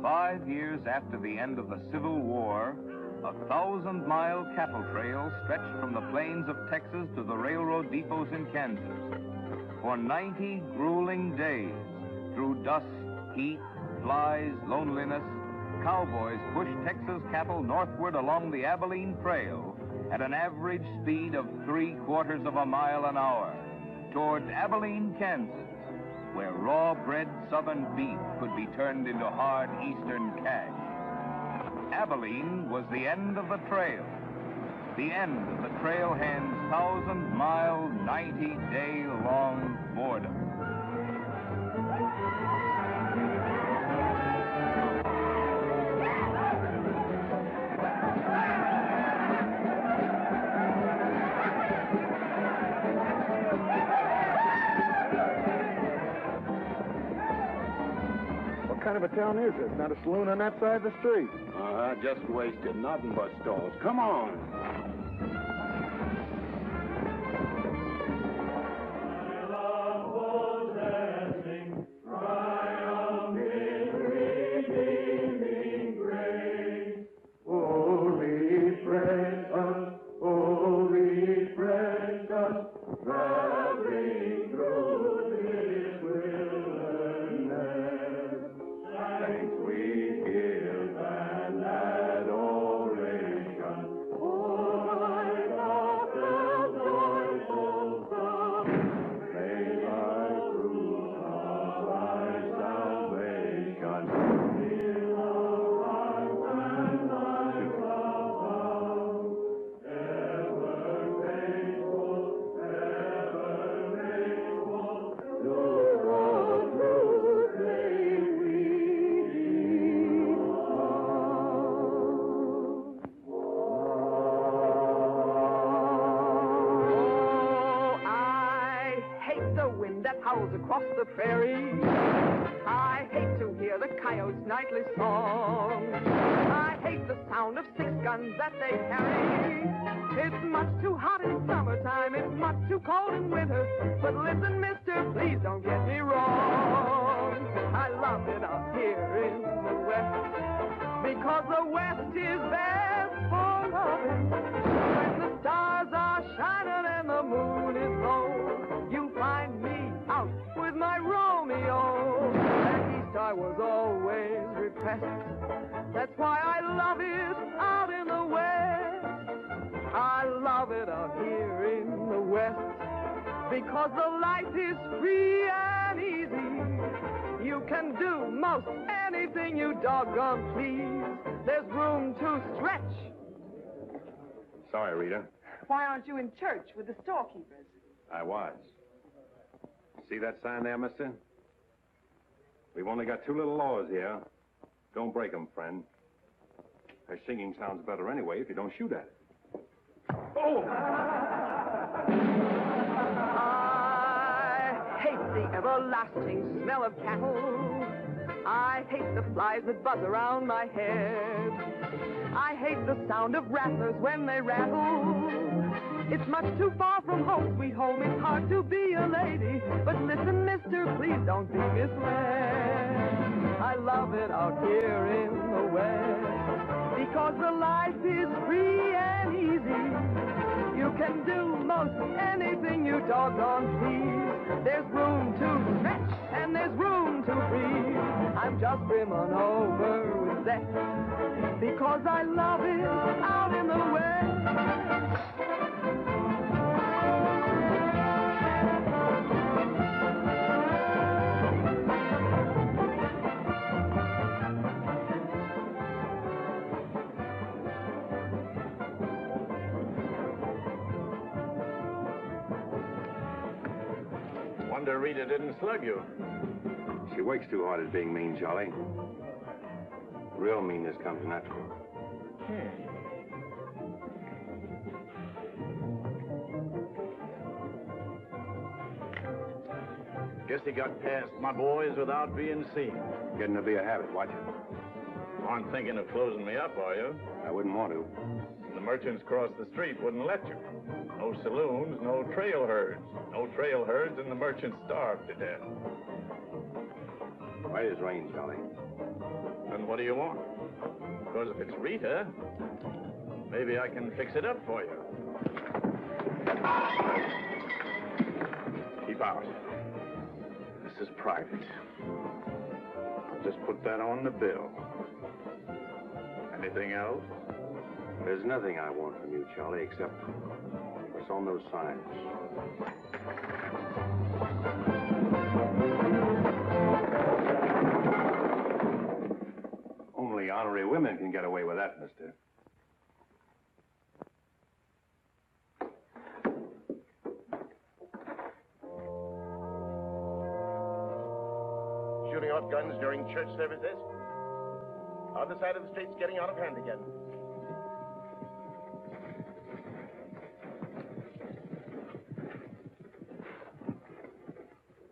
5 years after the end of the Civil War, a 1,000-mile cattle trail stretched from the plains of Texas to the railroad depots in Kansas. For 90 grueling days, through dust, heat, flies, loneliness, cowboys pushed Texas cattle northward along the Abilene Trail at an average speed of 3/4 of a mile an hour toward Abilene, Kansas, where raw-bred southern beef could be turned into hard eastern cash. Abilene was the end of the trail, the end of the trailhand's 1,000-mile, 90-day-long boredom. What kind of a town is this? Not a saloon on that side of the street. Just wasted. Nothing but stalls. Come on. Across the prairie, I hate to hear the coyotes' nightly song. I hate the sound of 6 guns that they carry. It's much too hot in summertime, it's much too cold in winter. But listen, mister, please don't get me wrong. I love it up here in the West, because the West is best for loving. When the stars are shining and the moon is low, you find me out with my Romeo. Back east I was always repressed. That's why I love it out in the West. I love it out here in the West, because the life is free and easy. You can do most anything you doggone please. There's room to stretch. Sorry, Rita. Why aren't you in church with the storekeepers? I was. See that sign there, mister? We've only got 2 little laws here. Don't break them, friend. Her singing sounds better anyway if you don't shoot at it. Oh! I hate the everlasting smell of cattle. I hate the flies that buzz around my head. I hate the sound of rattlers when they rattle. It's much too far from home, sweet home. It's hard to be a lady. But listen, mister, please don't be misled. I love it out here in the West, because the life is free and easy. You can do most anything you doggone please. There's room to stretch and there's room to breathe. I'm just brimming over with zest, because I love it out in the West. Wonder Rita didn't slug you. She works too hard at being mean, Charlie. Real meanness comes natural. Guess he got past my boys without being seen. Getting to be a habit, watch it. You aren't thinking of closing me up, are you? I wouldn't want to. The merchants across the street wouldn't let you. No saloons, no trail herds. No trail herds, and the merchants starved to death. Why is rain, Charlie? And what what do you want? Because if it's Rita, maybe I can fix it up for you. Keep out. This is private. I'll just put that on the bill. Anything else? There's nothing I want from you, Charlie, except what's on those signs. Only honorary women can get away with that, mister. Shooting off guns during church services? Other side of the street's getting out of hand again.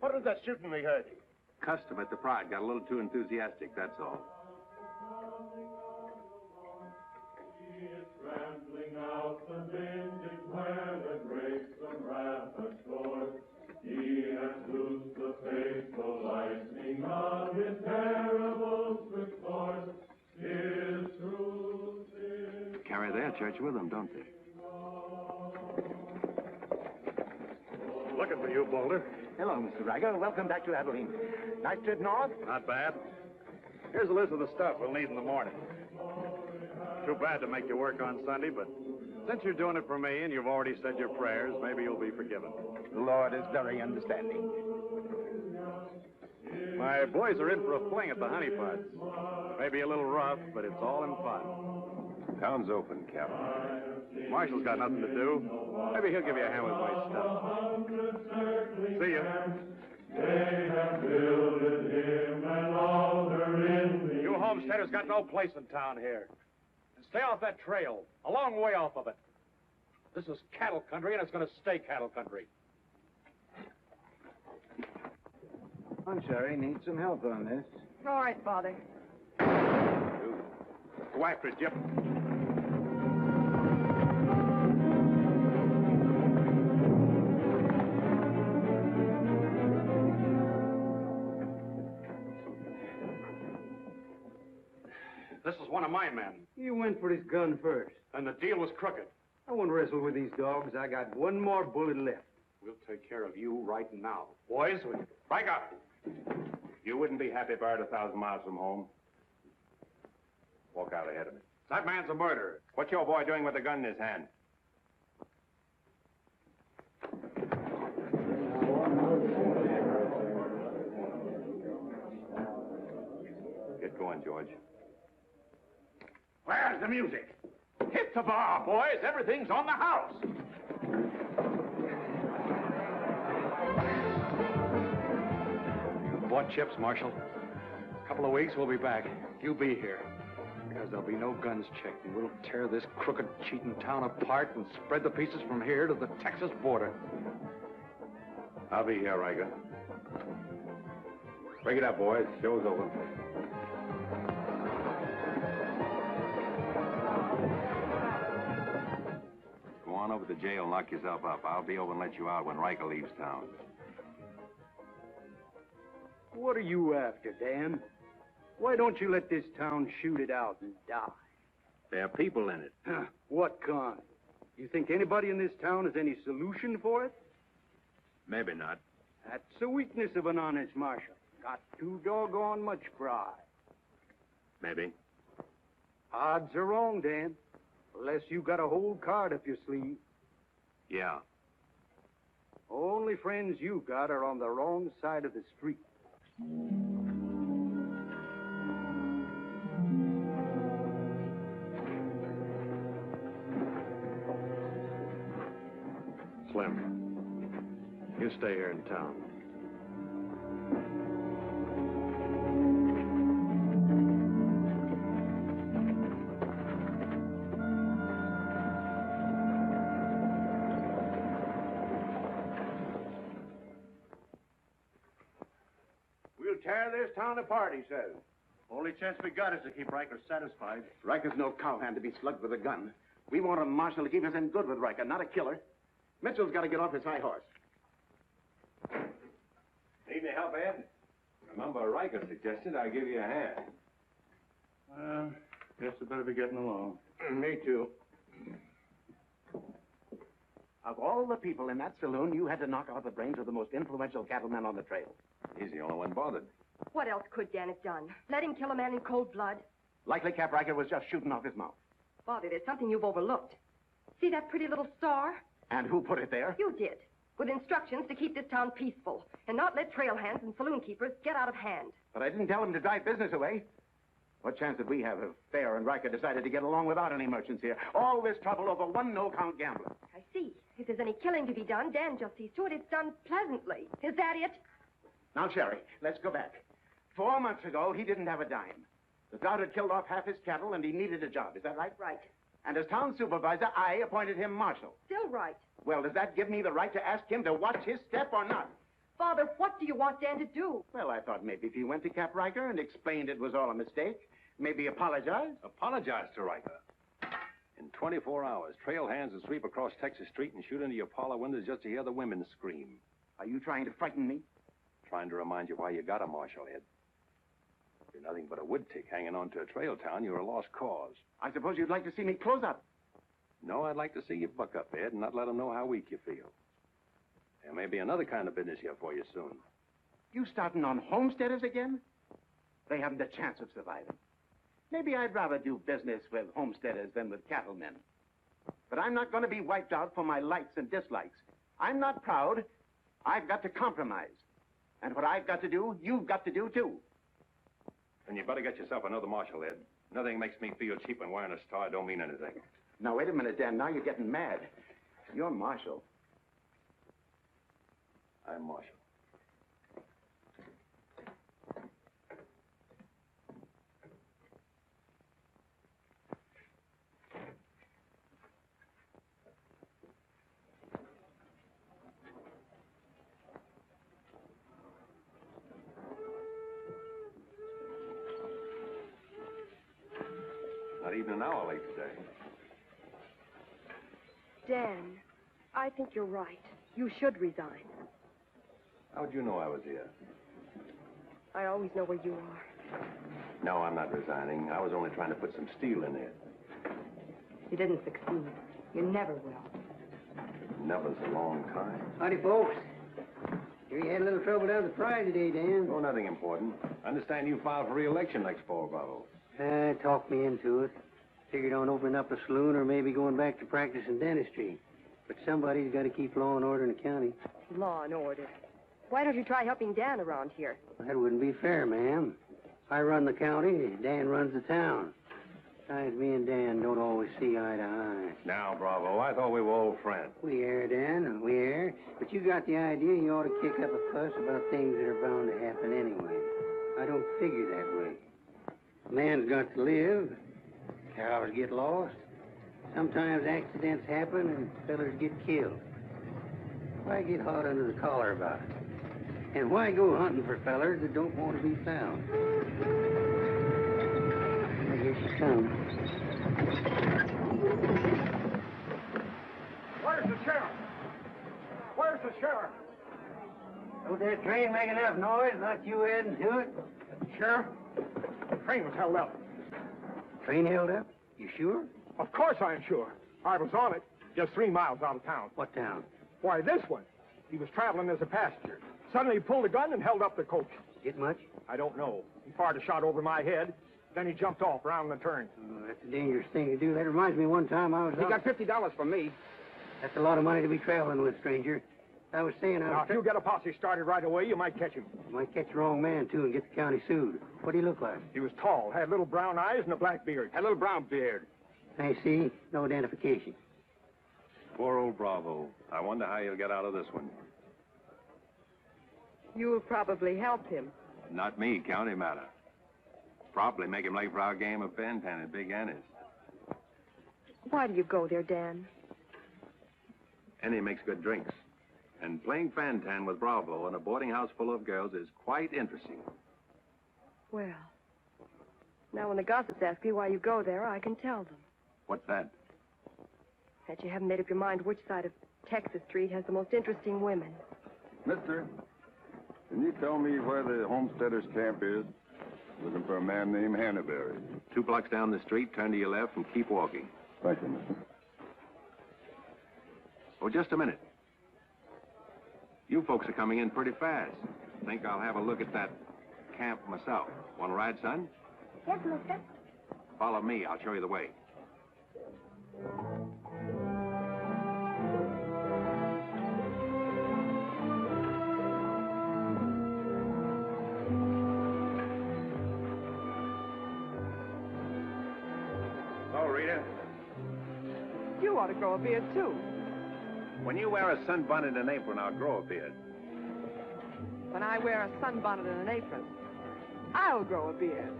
What was that shooting we heard? Custom at the Pride got a little too enthusiastic, that's all. Trampling out the vintage where the grapes of wrath are stored. He has loosed the faithful lightning of his terrible swift sword. His truth is... Carry their church with them, don't they? Looking for you, Boulder. Hello, Mr. Riger. Welcome back to Abilene. Nice trip north? Not bad. Here's a list of the stuff we'll need in the morning. Too bad to make you work on Sunday, but since you're doing it for me and you've already said your prayers, maybe you'll be forgiven. The Lord is very understanding. My boys are in for a fling at the honey pots. Maybe a little rough, but it's all in fun. Town's open, Captain. Marshal's got nothing to do. Maybe he'll give you a hand with my stuff. See ya. They have builded him an altar in the... You homesteaders got no place in town here. And stay off that trail, a long way off of it. This is cattle country, and it's going to stay cattle country. I'm sorry, need some help on this. All right, Father. Go after it, Jip. This is one of my men. You went for his gun first. And the deal was crooked. I won't wrestle with these dogs. I got one more bullet left. We'll take care of you right now. Boys, break up. You wouldn't be happy if I were 1,000 miles from home. Walk out ahead of me. That man's a murderer. What's your boy doing with a gun in his hand? Get going, George. Where's the music? Hit the bar, boys. Everything's on the house. You bought chips, Marshal. A couple of weeks, we'll be back. You be here. Because there'll be no guns checked, and we'll tear this crooked, cheating town apart and spread the pieces from here to the Texas border. I'll be here, Riker. Break it up, boys. Show's over. Go on over to the jail and lock yourself up. I'll be over and let you out when Riker leaves town. What are you after, Dan? Why don't you let this town shoot it out and die? There are people in it. What kind? You think anybody in this town has any solution for it? Maybe not. That's the weakness of an honest marshal. Got too doggone much pride. Maybe. Odds are wrong, Dan. Unless you got a whole card up your sleeve. Yeah. Only friends you got are on the wrong side of the street. Slim, you stay here in town. We'll tear this town apart, he says. Only chance we got is to keep Riker satisfied. Riker's no cowhand to be slugged with a gun. We want a marshal to keep us in good with Riker, not a killer. Mitchell's got to get off his high horse. Need any help, Ed? Remember, Riker suggested I give you a hand. Well, guess I better be getting along. Me too. Of all the people in that saloon, you had to knock out the brains of the most influential cattleman on the trail. He's the only one bothered. What else could Dan have done? Let him kill a man in cold blood? Likely Cap Riker was just shooting off his mouth. Bobby, there's something you've overlooked. See that pretty little star? And who put it there? You did. With instructions to keep this town peaceful and not let trail hands and saloon keepers get out of hand. But I didn't tell him to drive business away. What chance did we have if Fair and Riker decided to get along without any merchants here? All this trouble over one no-count gambler. I see. If there's any killing to be done, Dan just sees to it it's done pleasantly. Is that it? Now, Sherry, let's go back. 4 months ago, he didn't have a dime. The drought had killed off half his cattle, and he needed a job. Is that right? Right. And as town supervisor, I appointed him marshal. Still right. Well, does that give me the right to ask him to watch his step or not? Father, what do you want Dan to do? Well, I thought maybe if he went to Cap Riker and explained it was all a mistake, maybe apologize. Apologize to Riker. In 24 hours, trail hands will sweep across Texas Street and shoot into your parlor windows just to hear the women scream. Are you trying to frighten me? Trying to remind you why you got a marshal, Ed. If you're nothing but a wood tick hanging on to a trail town, you're a lost cause. I suppose you'd like to see me close up. No, I'd like to see you buck up, Ed, and not let them know how weak you feel. There may be another kind of business here for you soon. You starting on Homesteaders again? They haven't a chance of surviving. Maybe I'd rather do business with Homesteaders than with cattlemen. But I'm not going to be wiped out for my likes and dislikes. I'm not proud. I've got to compromise. And what I've got to do, you've got to do, too. And you better get yourself another marshal, Ed. Nothing makes me feel cheap when wearing a star don't mean anything. Now, wait a minute, Dan. Now you're getting mad. You're marshal. I'm marshal. Not even an hour late today. Dan, I think you're right. You should resign. How'd you know I was here? I always know where you are. No, I'm not resigning. I was only trying to put some steel in there. You didn't succeed. You never will. Never's a long time. Howdy, folks. Here you had a little trouble down at the prize today, Dan. Oh, nothing important. I understand you filed for re-election next fall, Bravo. Talked me into it. Figured on opening up a saloon or maybe going back to practice in dentistry. But somebody's got to keep law and order in the county. Law and order. Why don't you try helping Dan around here? That wouldn't be fair, ma'am. I run the county, Dan runs the town. Besides, me and Dan don't always see eye to eye. Now, Bravo, I thought we were old friends. We are, Dan, we are. But you got the idea you ought to kick up a fuss about things that are bound to happen anyway. I don't figure that way. A man's got to live. Cows get lost. Sometimes accidents happen and fellas get killed. Why get hot under the collar about it? And why go hunting for fellers that don't want to be found? I guess she comes. Where's the sheriff? Where's the sheriff? Don't that train make enough noise? Not you adding to it? Sheriff? The train was held up. Train held up? You sure? Of course I'm sure. I was on it, just 3 miles out of town. What town? Why, this one. He was traveling as a passenger. Suddenly he pulled a gun and held up the coach. Get much? I don't know. He fired a shot over my head. Then he jumped off around the turn. Oh, that's a dangerous thing to do. That reminds me one time I was He out... got $50 from me. That's a lot of money to be traveling with, stranger. I was saying I Now, was... if you get a posse started right away, you might catch him. You might catch the wrong man, too, and get the county sued. What do he look like? He was tall, had little brown eyes and a black beard. Had a little brown beard. I see. No identification. Poor old Bravo. I wonder how he'll get out of this one. You'll probably help him. Not me, county matter. Probably make him late for our game of Fantan at Big Annie's. Why do you go there, Dan? Annie makes good drinks. And playing Fantan with Bravo in a boarding house full of girls is quite interesting. Well, now when the gossips ask me why you go there, I can tell them. What's that? That you haven't made up your mind which side of Texas Street has the most interesting women. Mister, can you tell me where the Homesteaders camp is? Looking for a man named Hannaberry. 2 blocks down the street, turn to your left and keep walking. Thank you, mister. Oh, just a minute. You folks are coming in pretty fast. Think I'll have a look at that camp myself. Want to ride, son? Yes, mister. Follow me. I'll show you the way. Oh, Rita. You ought to grow a beard, too. When you wear a sunbonnet and an apron, I'll grow a beard. When I wear a sunbonnet and an apron, I'll grow a beard.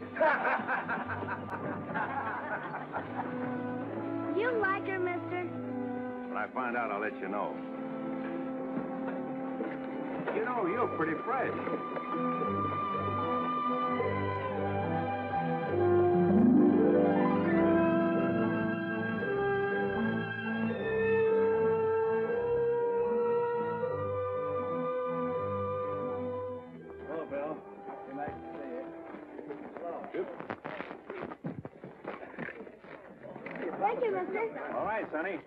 You like her, mister? When I find out, I'll let you know. You know, you're pretty fresh. Thank you, mister. All right, Sonny.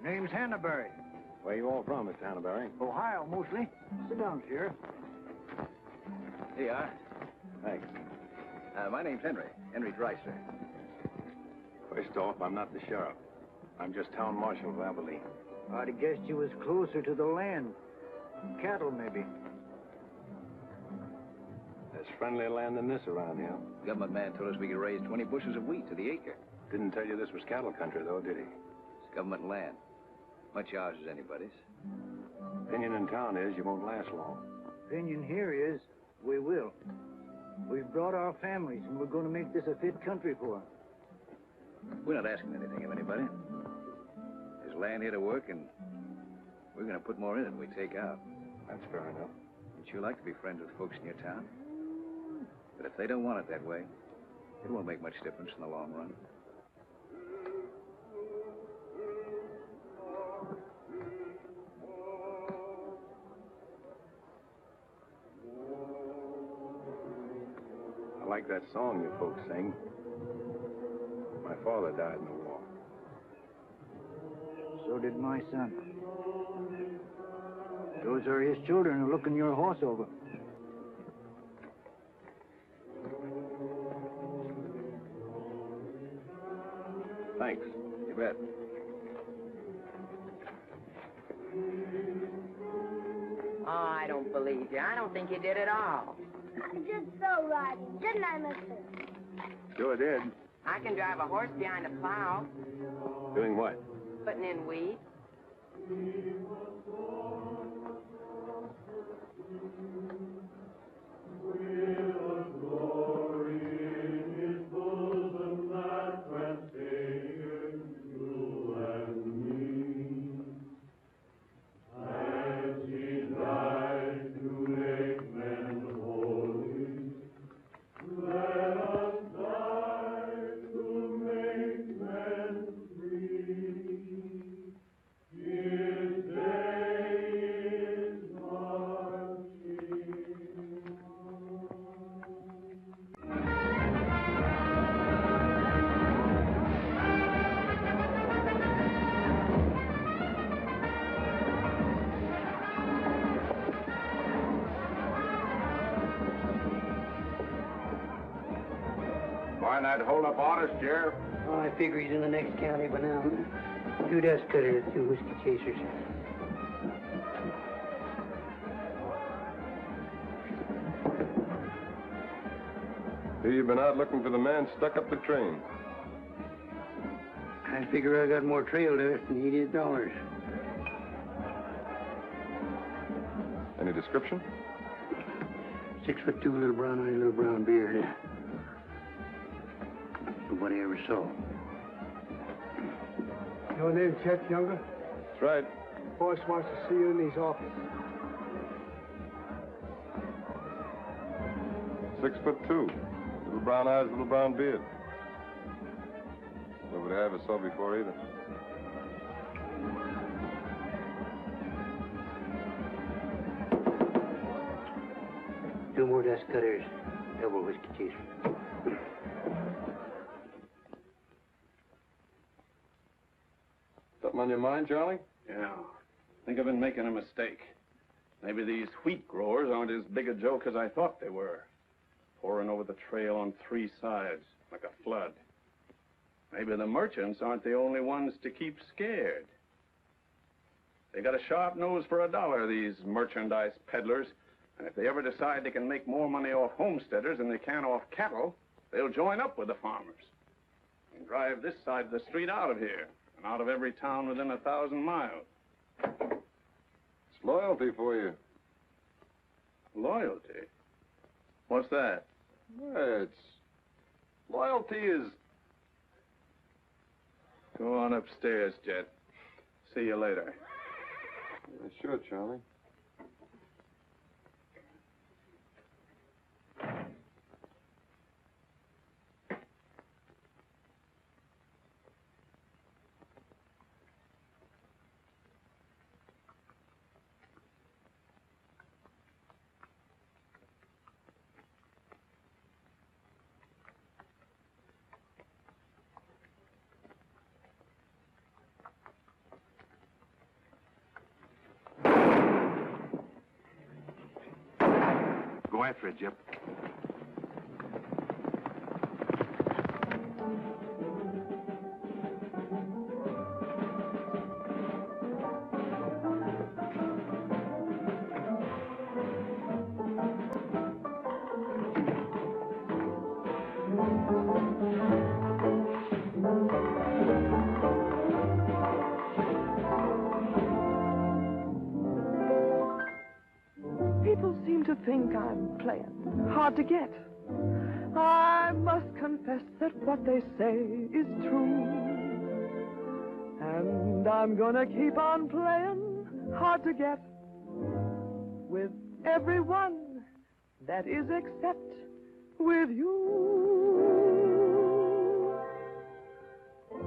Name's Hannaberry. Where you all from, Mr. Hannaberry? Ohio, mostly. Sit down, Sheriff. Here you are. Thanks. My name's Henry Dreiser. First off, I'm not the sheriff. I'm just town marshal of Abilene. I'd have guessed you was closer to the land. Cattle, maybe. There's friendlier land than this around here. Government man told us we could raise 20 bushels of wheat to the acre. Didn't tell you this was cattle country, though, did he? It's government land. Much ours as anybody's. Opinion in town is you won't last long. Opinion here is we will. We've brought our families, and we're going to make this a fit country for 'em. We're not asking anything of anybody. There's land here to work, and we're going to put more in it than we take out. That's fair enough. Would you like to be friends with folks in your town? But if they don't want it that way, it won't make much difference in the long run. I like that song you folks sing. My father died in the war. So did my son. Those are his children who are looking your horse over. Thanks. You bet. Oh, I don't believe you. I don't think you did at all. I did so right, didn't I, mister? Sure did. I can drive a horse behind a plow, Doing what? putting in wheat. Why not hold up orders, Sheriff? Oh, I figure he's in the next county by now. 2 dust cutters, 2 whiskey chasers. Here you've been out looking for the man stuck up the train. I figure I got more trail dust than he did dollars. Any description? 6'2", little brown eye, little brown beard. Nobody ever saw. Your name, Chet Younger? That's right. Boss wants to see you in his office. 6'2". Little brown eyes, little brown beard. Nobody I ever saw before either. 2 more dust cutters, double whiskey chaser. Something on your mind, Charlie? Yeah. I think I've been making a mistake. Maybe these wheat growers aren't as big a joke as I thought they were. Pouring over the trail on 3 sides, like a flood. Maybe the merchants aren't the only ones to keep scared. They got a sharp nose for a dollar, these merchandise peddlers. And if they ever decide they can make more money off homesteaders than they can off cattle, they'll join up with the farmers and drive this side of the street out of here and out of every town within 1,000 miles. It's loyalty for you. Loyalty? What's that? Well, it's... Loyalty is... Go on upstairs, Jet. See you later. Yeah, sure, Charlie. Go after it, Jip. People seem to think I'm playing hard to get. I must confess that what they say is true. And I'm gonna keep on playing hard to get with everyone, that is except with you.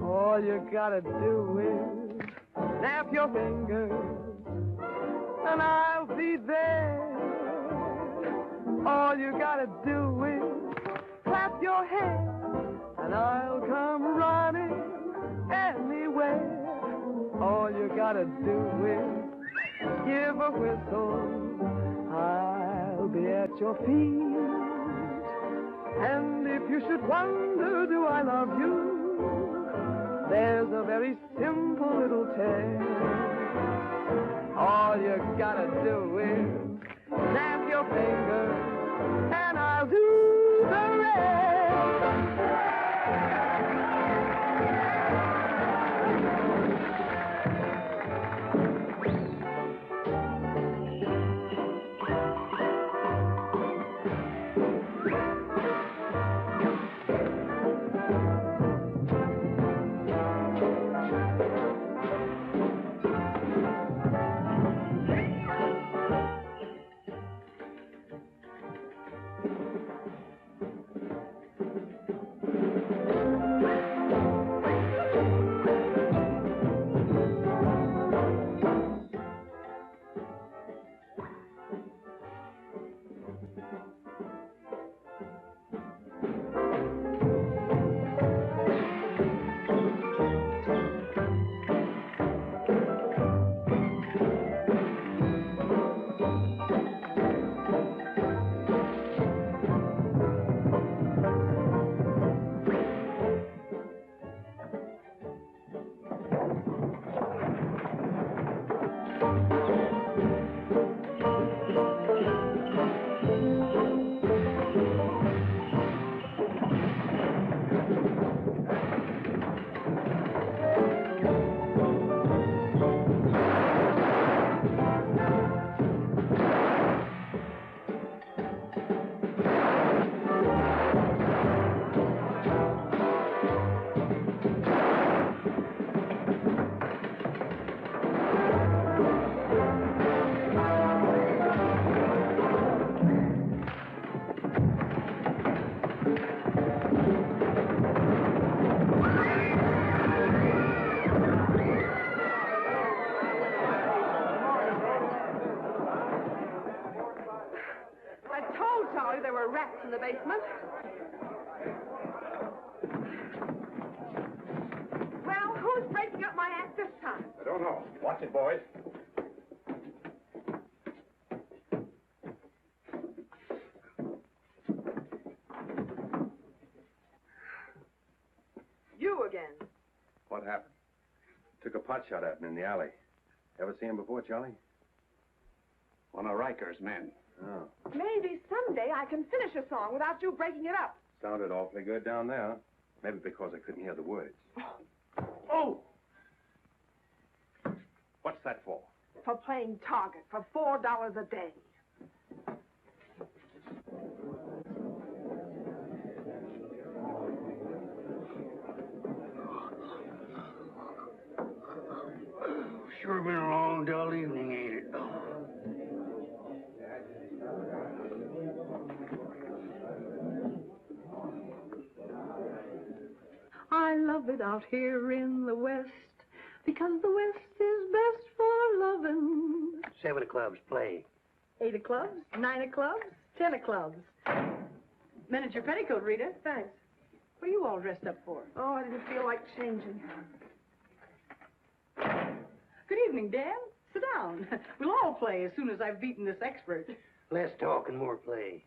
All you gotta do is snap your fingers and I'll be there. All you gotta do is clap your hands and I'll come running anywhere. All you gotta do is give a whistle. I'll be at your feet. And if you should wonder, do I love you? There's a very simple little tale. All you gotta do is snap your fingers and I'll do the rest. told Charlie there were rats in the basement. Well, who's breaking up my act this time? I don't know. Watch it, boys. You again. What happened? Took a pot shot at him in the alley. Ever see him before, Charlie? One of Riker's men. Oh. Maybe someday I can finish a song without you breaking it up. Sounded awfully good down there. Maybe because I couldn't hear the words. Oh! What's that for? For playing target for $4 a day. Sure been a long, dull evening, ain't it? I love it out here in the West, because the West is best for loving. 7 of clubs, play. 8 of clubs, 9 of clubs, 10 of clubs. Miniature petticoat, Rita. Thanks. What are you all dressed up for? Oh, I didn't feel like changing. Good evening, Dan. Sit down. We'll all play as soon as I've beaten this expert. Less talk and more play.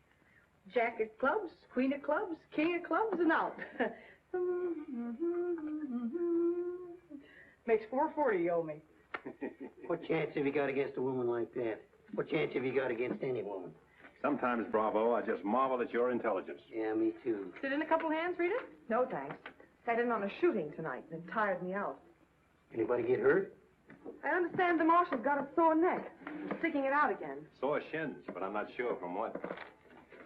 Jack of clubs, queen of clubs, king of clubs, and out. Makes $4.40 you owe me. What chance have you got against a woman like that? What chance have you got against any woman? Sometimes, Bravo, I just marvel at your intelligence. Yeah, me too. Sit in a couple hands, Rita? No, thanks. Sat in on a shooting tonight and it tired me out. Anybody get hurt? I understand the marshal's got a sore neck. He's sticking it out again. Sore shins, but I'm not sure from what.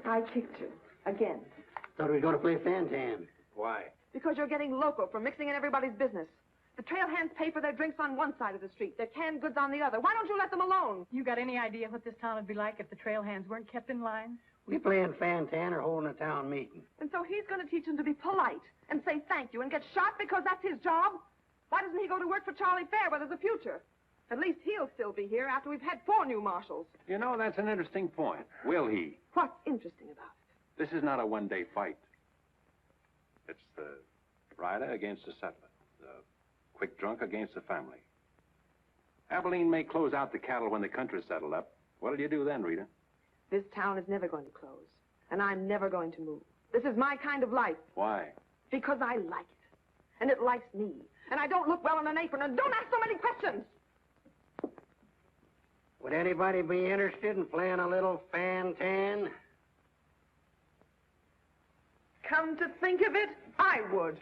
I kicked you. Again. Thought we were going to play Fantan. Why? Because you're getting loco for mixing in everybody's business. The trail hands pay for their drinks on one side of the street, their canned goods on the other. Why don't you let them alone? You got any idea what this town would be like if the trail hands weren't kept in line? We playing Fantan or holding a town meeting. And so he's going to teach them to be polite and say thank you and get shot because that's his job? Why doesn't he go to work for Charlie Fair where there's a future? At least he'll still be here after we've had 4 new marshals. You know, that's an interesting point. Will he? What's interesting about it? This is not a one-day fight. It's the rider against the settler, the quick drunk against the family. Abilene may close out the cattle when the country's settled up. What'll you do then, Rita? This town is never going to close, and I'm never going to move. This is my kind of life. Why? Because I like it, and it likes me. And I don't look well in an apron, and don't ask so many questions. Would anybody be interested in playing a little Fantan? Come to think of it, I would.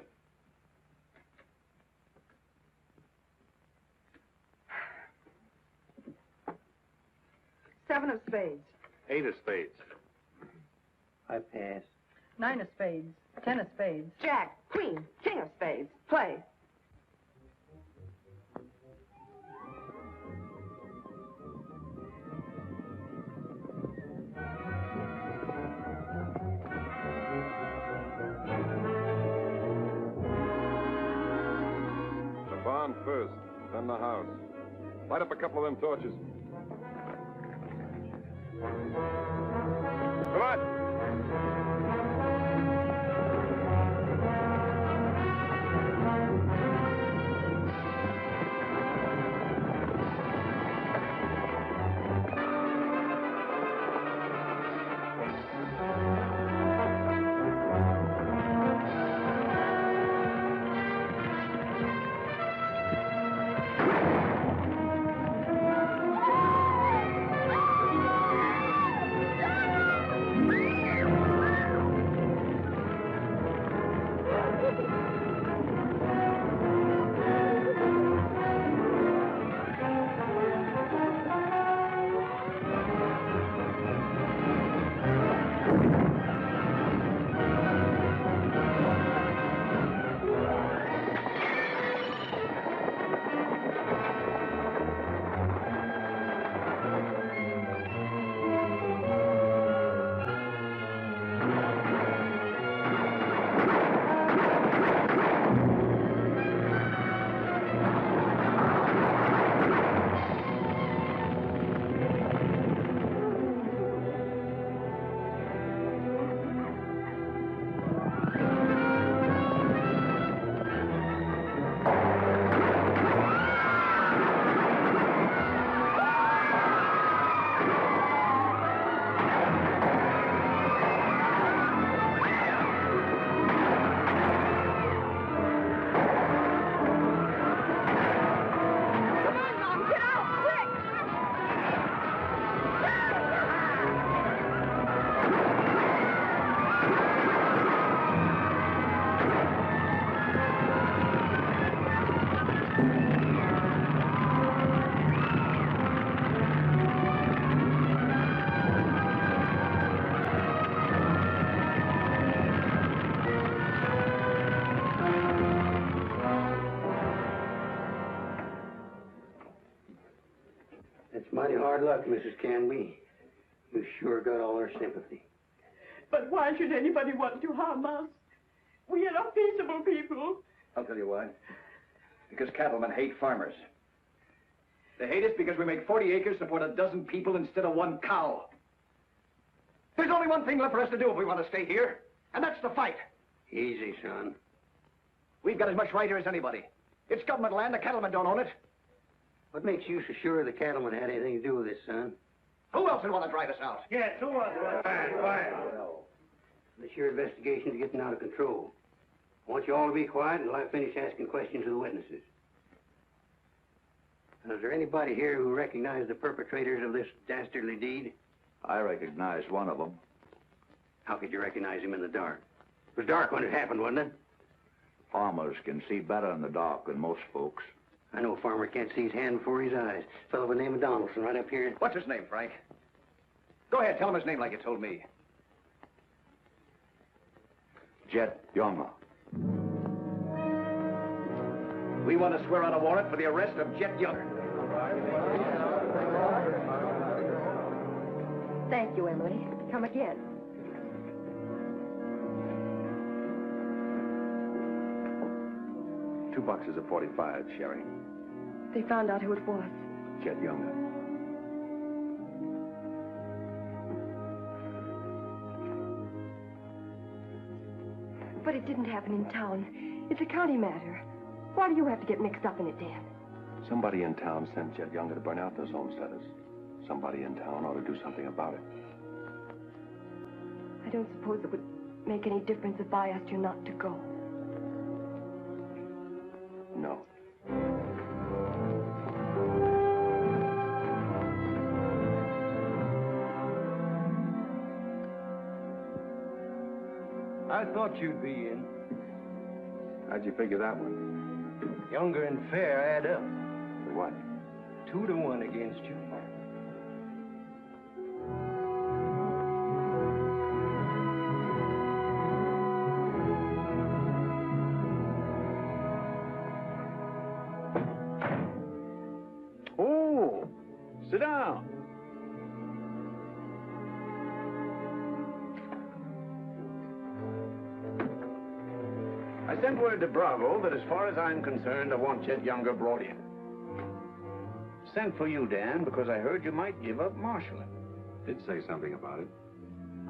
Seven of spades. 8 of spades. I pass. 9 of spades, 10 of spades. Jack, queen, king of spades. Play. The barn first, then the house. Light up a couple of them torches. Come on. Hard luck, Mrs. Canby. You sure got all our sympathy. But why should anybody want to harm us? We are peaceable people. I'll tell you why. Because cattlemen hate farmers. They hate us because we make 40 acres support a dozen people instead of one cow. There's only one thing left for us to do if we want to stay here, and that's to fight. Easy, son. We've got as much right here as anybody. It's government land. The cattlemen don't own it. What makes you so sure the cattlemen had anything to do with this, son? Who else would want to drive us out? Yes, who was it? Quiet. This your investigation's getting out of control. I want you all to be quiet until I finish asking questions of the witnesses. Now, is there anybody here who recognized the perpetrators of this dastardly deed? I recognized one of them. How could you recognize him in the dark? It was dark when it happened, wasn't it? Farmers can see better in the dark than most folks. I know a farmer can't see his hand before his eyes. A fellow by the name of Donaldson right up here. What's his name, Frank? Go ahead, tell him his name like you told me. Jet Younger. We want to swear out a warrant for the arrest of Jet Younger. Thank you, Emily. Come again. Two boxes of 45, Sherry. They found out who it was. Jet Younger. But it didn't happen in town. It's a county matter. Why do you have to get mixed up in it, Dan? Somebody in town sent Jet Younger to burn out those homesteaders. Somebody in town ought to do something about it. I don't suppose it would make any difference if I asked you not to go. No. I thought you'd be in. How'd you figure that one? Younger and Fair add up. What? 2 to 1 against you. Oh, sit down. I sent word to Bravo that as far as I'm concerned, I want Jet Younger brought in. Sent for you, Dan, because I heard you might give up marshaling. Did say something about it.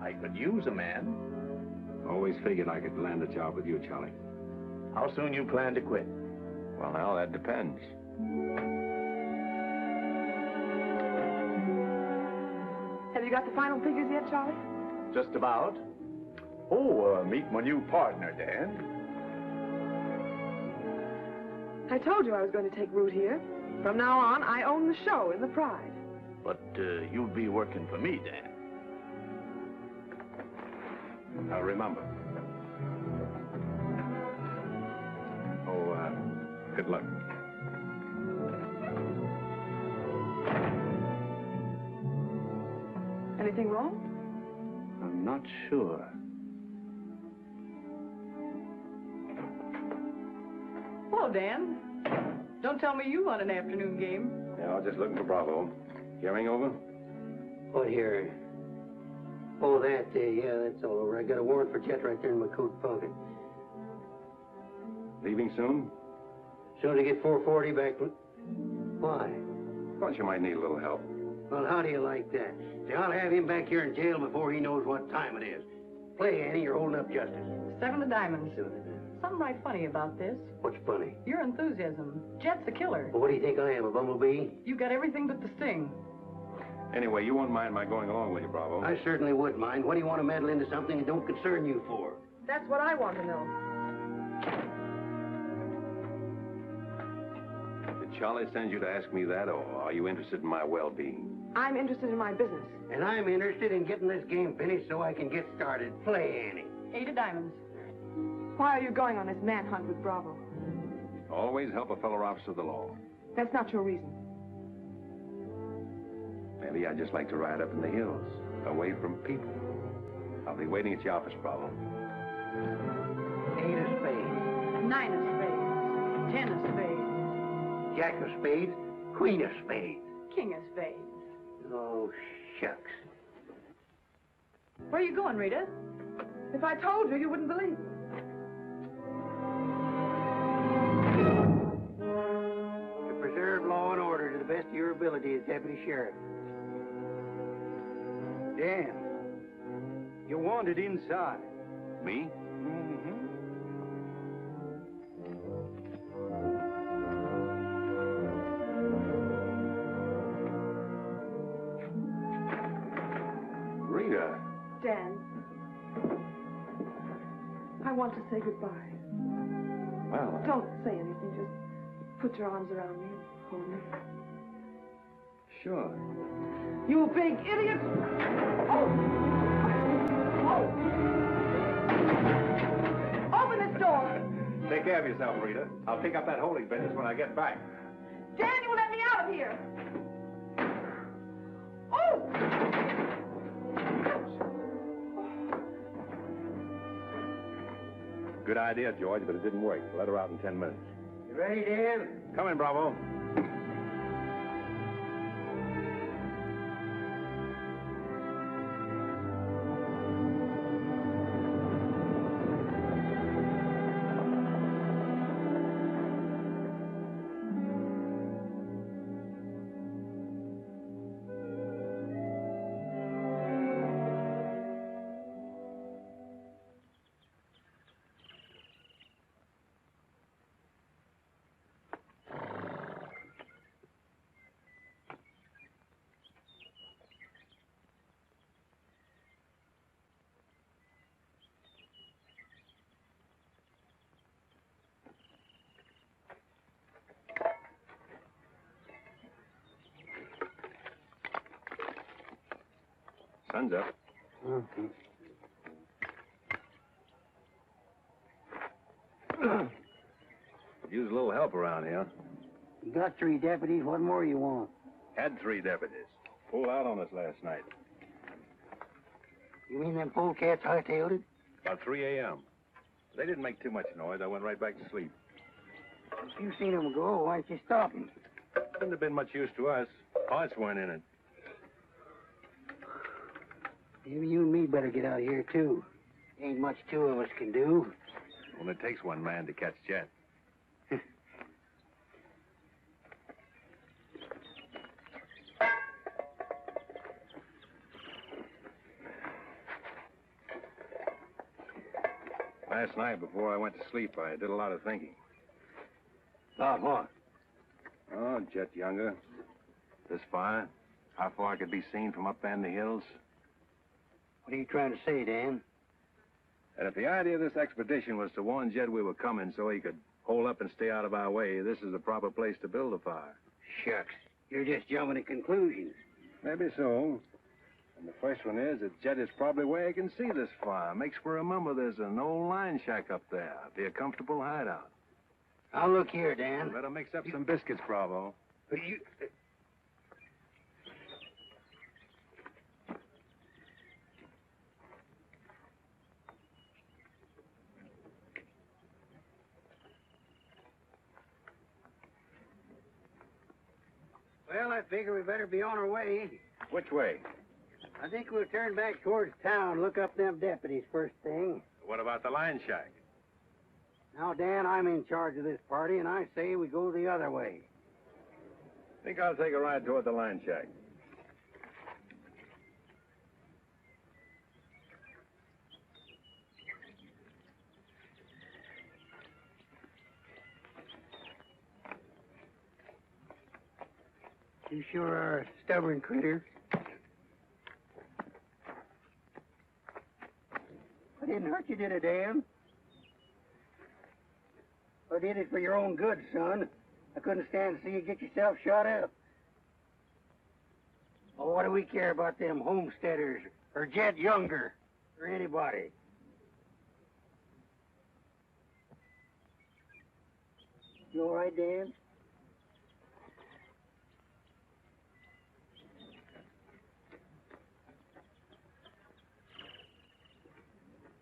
I could use a man. Always figured I could land a job with you, Charlie. How soon you plan to quit? Well, now, that depends. Have you got the final figures yet, Charlie? Just about. Oh, meet my new partner, Dan. I told you I was going to take root here. From now on, I own the show in the Pride. But you'll be working for me, Dan. Now, remember. Oh, good luck. Anything wrong? I'm not sure. Well, Dan, don't tell me you won an afternoon game. Yeah, I was just looking for Bravo. Carrying over? What here? Oh, that, yeah, that's all over. I got a warrant for Jet right there in my coat pocket. Leaving soon? Soon as I get 440 back. Why? Thought you might need a little help. Well, how do you like that? See, I'll have him back here in jail before he knows what time it is. Play, Annie, you're holding up justice. 7 of diamonds. Something right funny about this. What's funny? Your enthusiasm. Jet's a killer. Well, what do you think I am, a bumblebee? You got everything but the sting. Anyway, you won't mind my going along with you, Bravo. I certainly would mind. What do you want to meddle into something that don't concern you for? That's what I want to know. Did Charlie send you to ask me that, or are you interested in my well-being? I'm interested in my business. And I'm interested in getting this game finished so I can get started. Play, Annie. 8 of diamonds. Why are you going on this manhunt with Bravo? Always help a fellow officer of the law. That's not your reason. Maybe I'd just like to ride up in the hills, away from people. I'll be waiting at your office, Bravo. 8 of spades. 9 of spades. 10 of spades. Jack of spades. Queen of spades. King of spades. Oh, shucks. Where are you going, Rita? If I told you, you wouldn't believe me. To preserve law and order to the best of your ability as deputy sheriff. Dan, you're wanted inside. Me? Rita. Dan, I want to say goodbye. Well, Don't say anything. Just put your arms around me and hold me. sure. You big idiot! Oh! Oh! Open this door! Take care of yourself, Rita. I'll pick up that holding business when I get back. Dan, you let me out of here! Oh! Good idea, George, but it didn't work. Let her out in 10 minutes. You ready, Dan? Come in, Bravo. Sun's up. Okay. Could use a little help around here. You got 3 deputies. What more you want? Had 3 deputies. Pulled out on us last night. You mean them polecats hightailed it? About 3 a.m. They didn't make too much noise. I went right back to sleep. If you seen them go, why didn't you stop them? Wouldn't have been much use to us. Parts weren't in it. Maybe you and me better get out of here, too. Ain't much 2 of us can do. Only takes one man to catch Jet. Last night, before I went to sleep, I did a lot of thinking. About what? Oh, Jet Younger. This fire. How far it could be seen from up there in the hills. What are you trying to say, Dan? And if the idea of this expedition was to warn Jed we were coming so he could hole up and stay out of our way, this is the proper place to build a fire. Shucks. You're just jumping to conclusions. Maybe so. And the first one is that Jed is probably where he can see this fire. Makes for remember there's an old line shack up there. Be a comfortable hideout. Now, look here, Dan. Better mix up some biscuits, Bravo. But you... Well, I figure we better be on our way. Which way? I think we'll turn back towards town, look up them deputies first thing. What about the line shack? Now, Dan, I'm in charge of this party, and I say we go the other way. Think I'll take a ride toward the line shack. You sure are a stubborn critter. I didn't hurt you, did I, Dan? I did it for your own good, son. I couldn't stand to see you get yourself shot up. Oh, what do we care about them Homesteaders or Jed Younger or anybody? You all right, Dan?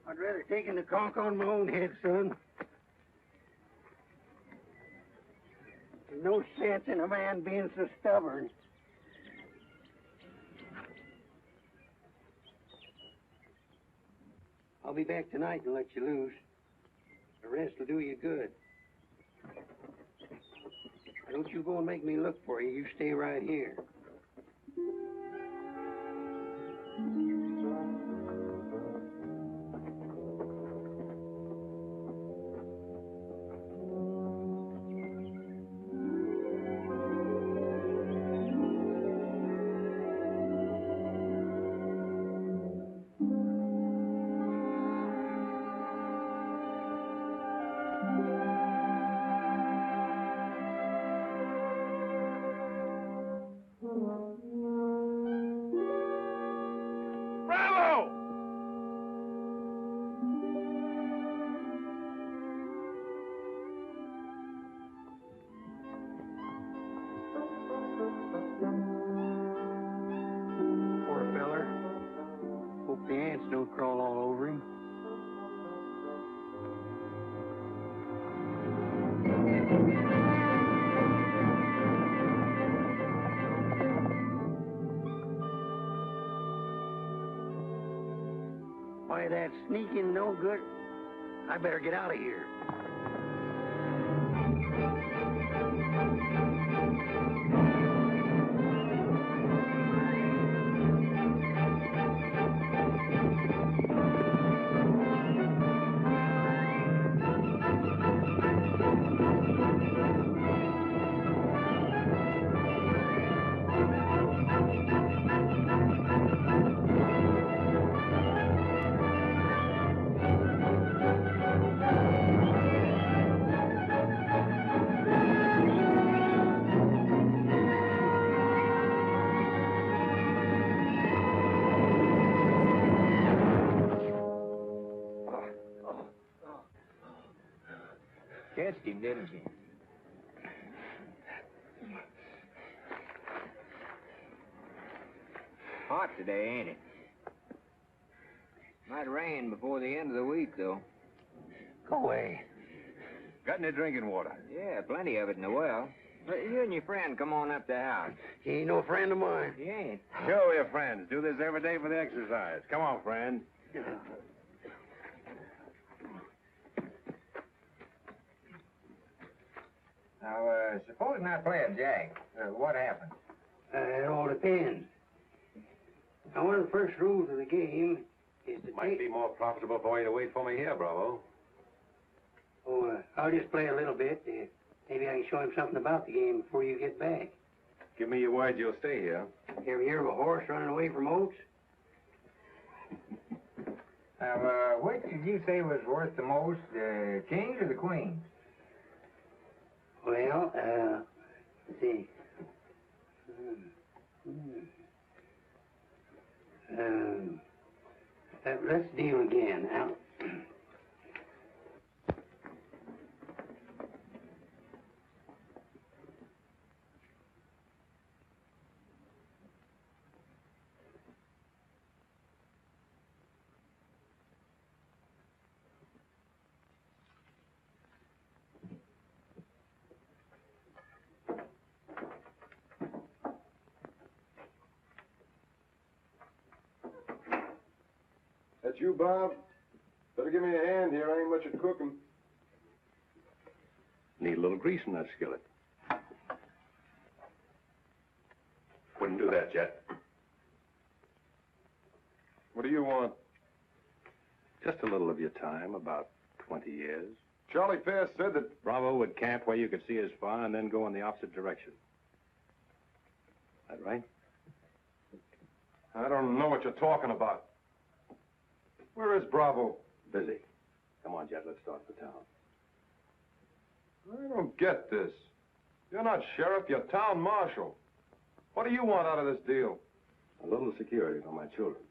I'd rather take the conk on my own head, son. There's no sense in a man being so stubborn. I'll be back tonight and let you loose. The rest will do you good. Don't you go and make me look for you. You stay right here. The ants don't crawl all over him. Why, that sneaking no good. I better get out of here. Catched him, didn't you? Hot today, ain't it? Might rain before the end of the week, though. Go away. Got any drinking water? Yeah, plenty of it in the well. You and your friend come on up to the house. He ain't no friend of mine. He ain't. Sure, we're friends. Do this every day for the exercise. Come on, friend. Now, supposing I play a jack, what happens? It all depends. Now, one of the first rules of the game is to Might be more profitable for you to wait for me here, Bravo. Oh, I'll just play a little bit. Maybe I can show him something about the game before you get back. Give me your word you'll stay here. You ever hear of a horse running away from oats? Now, which did you say was worth the most, the kings or the queens? Well, let's see. Let's deal again. Now, That's you, Bob. Better give me a hand here. I ain't much at cooking. Need a little grease in that skillet. Wouldn't do that, Jet. What do you want? Just a little of your time, about 20 years. Charlie Fair said that Bravo would camp where you could see as far and then go in the opposite direction. That right? I don't know what you're talking about. Where is Bravo? Busy. Come on, Jet, let's start for town. I don't get this. You're not sheriff, you're town marshal. What do you want out of this deal? A little security for my children.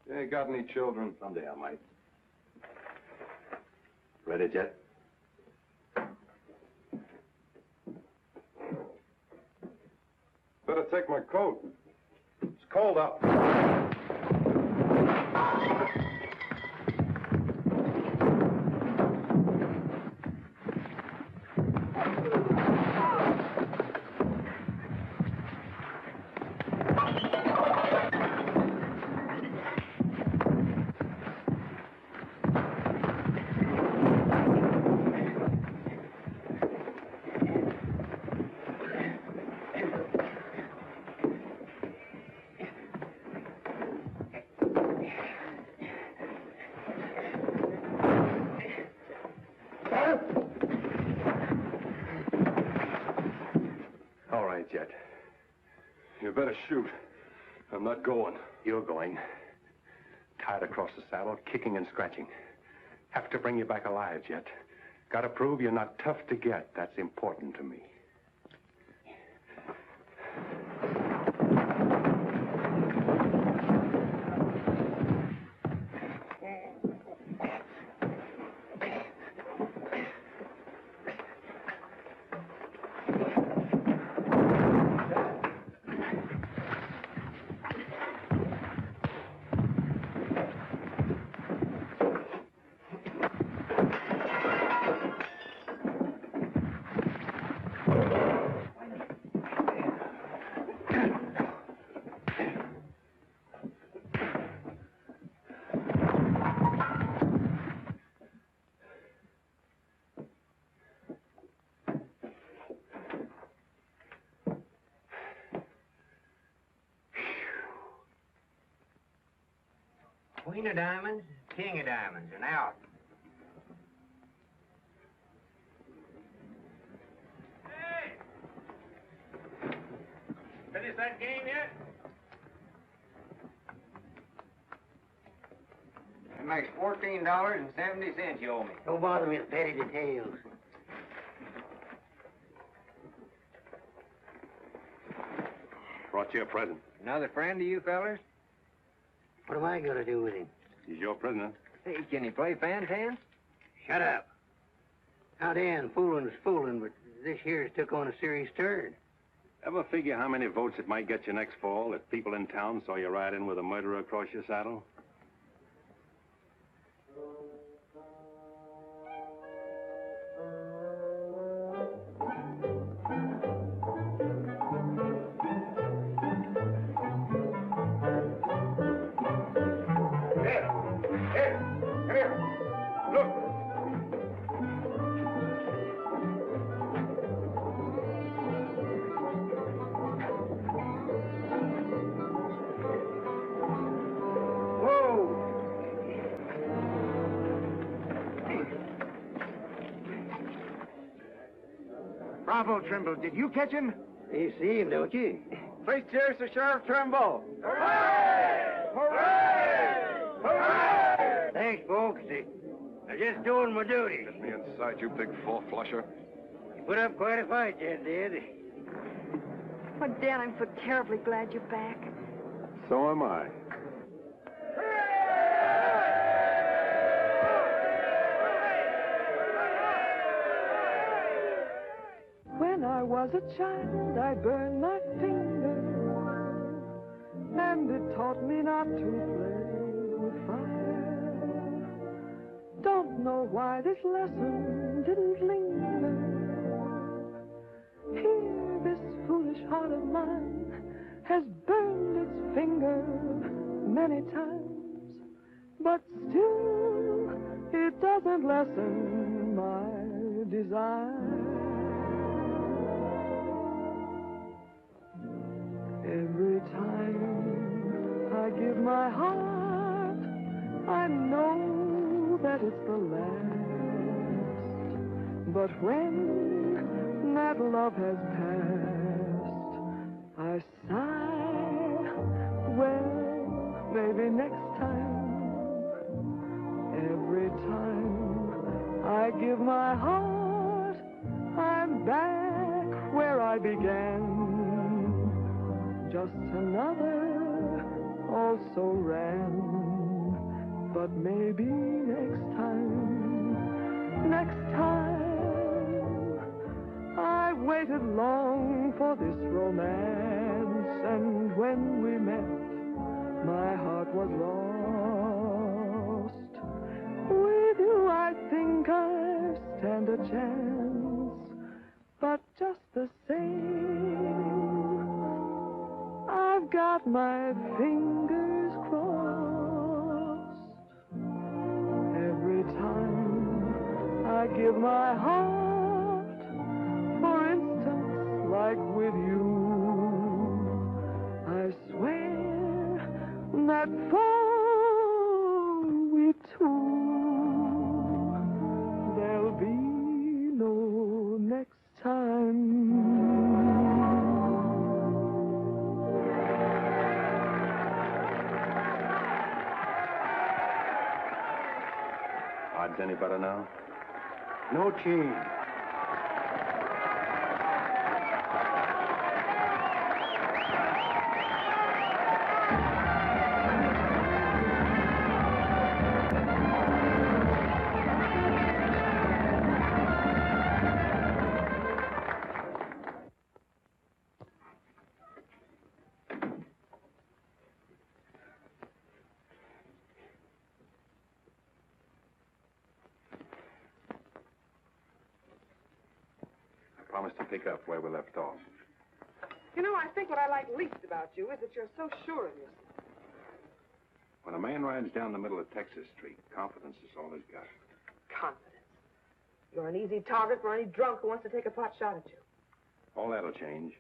You ain't got any children. Someday I might. Ready, Jet? Better take my coat. It's cold out. You better shoot. I'm not going. You're going. Tied across the saddle, kicking and scratching. Have to bring you back alive, Jet. Gotta prove you're not tough to get. That's important to me. Queen of diamonds, king of diamonds, and out. Hey! Finish that game yet? That makes $14.70 you owe me. Don't bother me with petty details. Brought you a present. Another friend of you fellers? What am I going to do with him? He's your prisoner. Hey, can he play fan-tan? Shut up. Now, Dan, fooling's fooling, but this here's took on a serious turn. Ever figure how many votes it might get you next fall if people in town saw you ride in with a murderer across your saddle? Bravo, Trimble. Did you catch him? You see him, don't you? Three cheers to Sheriff Trimble. Hooray! Hooray! Hooray! Thanks, folks. I'm just doing my duty. Get me inside, you big four-flusher. You put up quite a fight, Jet did. Oh, Dan, I'm so terribly glad you're back. So am I. When I was a child, I burned my finger, and it taught me not to play with fire. Don't know why this lesson didn't linger. Here, this foolish heart of mine has burned its finger many times, but still, it doesn't lessen my desire. Every time I give my heart, I know that it's the last. But when that love has passed, I sigh, well, maybe next time. Every time I give my heart, I'm back where I began. Just another also ran, but maybe next time, I waited long for this romance, and when we met, my heart was lost. With you, I think I stand a chance, but just the same, I've got my fingers crossed. Every time I give my heart, for instance, like with you, I swear that for we two, there'll be no next time. Odds any better now? No change. Promise to pick up where we left off. You know, I think what I like least about you is that you're so sure of yourself. When a man rides down the middle of Texas Street, confidence is all he's got. Confidence. You're an easy target for any drunk who wants to take a pot shot at you. All that'll change.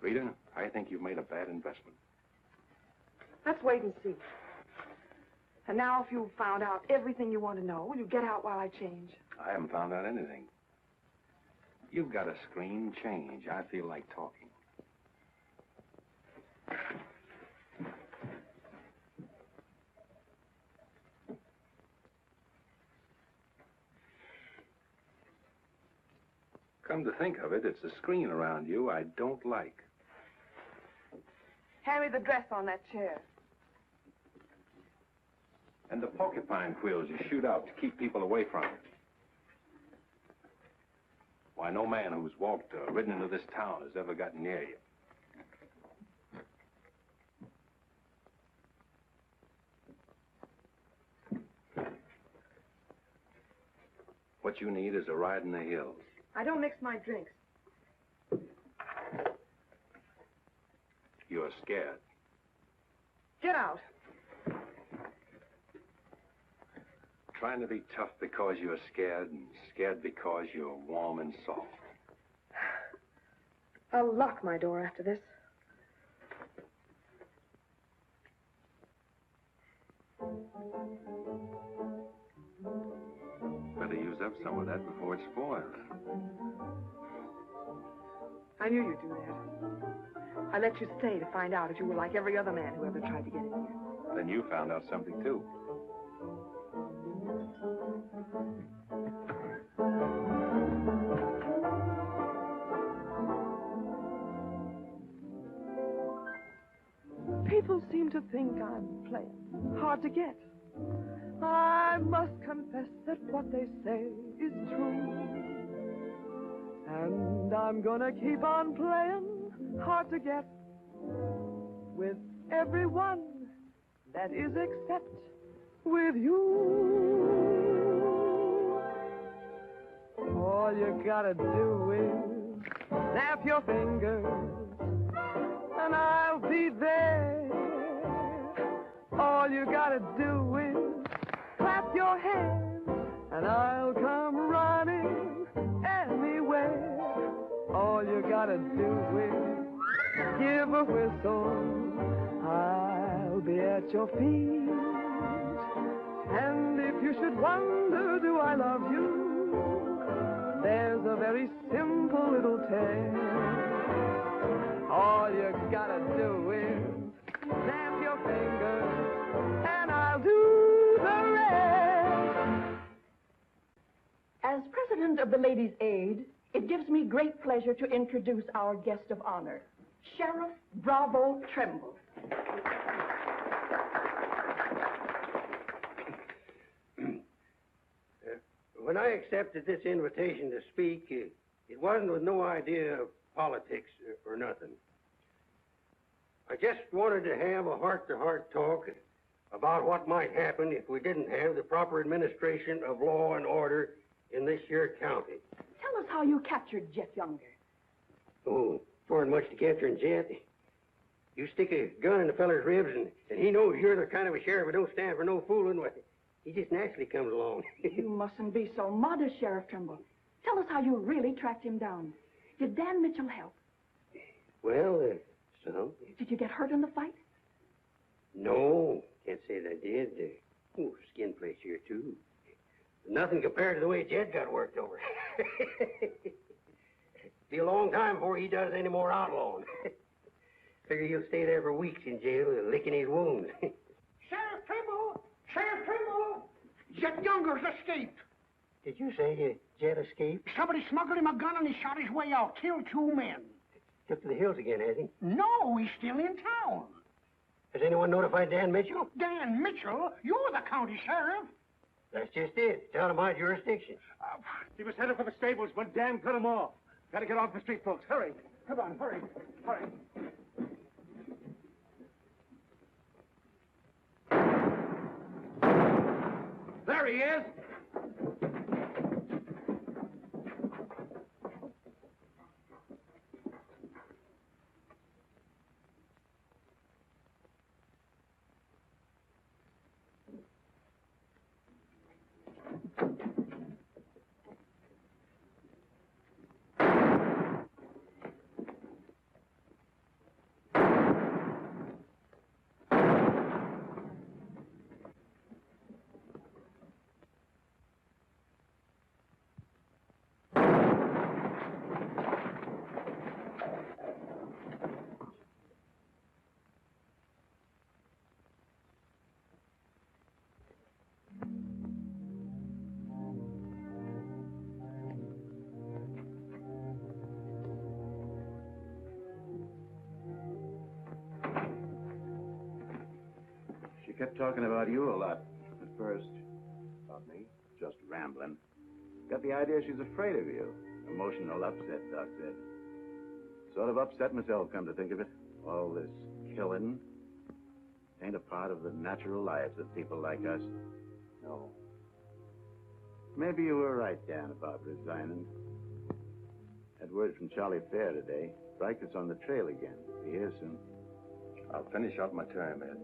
Rita, I think you've made a bad investment. Let's wait and see. And now, if you've found out everything you want to know, will you get out while I change? I haven't found out anything. You've got a screen change. I feel like talking. Come to think of it, it's a screen around you I don't like. Hand me the dress on that chair. And the porcupine quills you shoot out to keep people away from it. Why, no man who's walked or ridden into this town has ever gotten near you. What you need is a ride in the hills. I don't mix my drinks. You're scared. Get out. Trying to be tough because you're scared, and scared because you're warm and soft. I'll lock my door after this. Better use up some of that before it spoils. I knew you'd do that. I let you stay to find out if you were like every other man who ever tried to get in here. Then you found out something, too. People seem to think I'm playing hard to get. I must confess that what they say is true. And I'm gonna keep on playing hard to get with everyone, that is except with you. All you gotta do is snap your fingers and I'll be there. All you gotta do is clap your hands and I'll come running anywhere. All you gotta do is give a whistle, I'll be at your feet. And if you should wonder, do I love you? There's a very simple little tale. All you gotta do is snap your fingers, and I'll do the rest. As president of the Ladies' Aid, it gives me great pleasure to introduce our guest of honor, Sheriff Bravo Trimble. When I accepted this invitation to speak, it wasn't with no idea of politics or nothing. I just wanted to have a heart-to-heart talk about what might happen if we didn't have the proper administration of law and order in this here county. Tell us how you captured Jeff Younger. Oh, wasn't much to capturing Jet. You stick a gun in the feller's ribs, and he knows you're the kind of a sheriff who don't stand for no fooling. Well, he just naturally comes along. You mustn't be so modest, Sheriff Trimble. Tell us how you really tracked him down. Did Dan Mitchell help? Well, so. Did you get hurt in the fight? No, can't say that I did. Skin place here, too. Nothing compared to the way Jed got worked over. Be a long time before he does any more outlawing. Figure he'll stay there for weeks in jail, licking his wounds. Sheriff Trimble, Younger's escaped. Did you say Jed escaped? Somebody smuggled him a gun and he shot his way out, killed 2 men. Took to the hills again, has he? No, he's still in town. Has anyone notified Dan Mitchell? Dan Mitchell? You're the county sheriff. That's just it. It's out of my jurisdiction. He was headed for the stables when Dan cut him off. Gotta get off the street, folks. Hurry. Come on, hurry. Hurry. There he is. She kept talking about you a lot at first. About me? Just rambling. Got the idea she's afraid of you. Emotional upset, Doc said. Sort of upset myself, come to think of it. All this killing ain't a part of the natural lives of people like us. No. Maybe you were right, Dan, about resigning. Had word from Charlie Fair today. Riker's on the trail again. Be here soon. I'll finish out my term, Ed.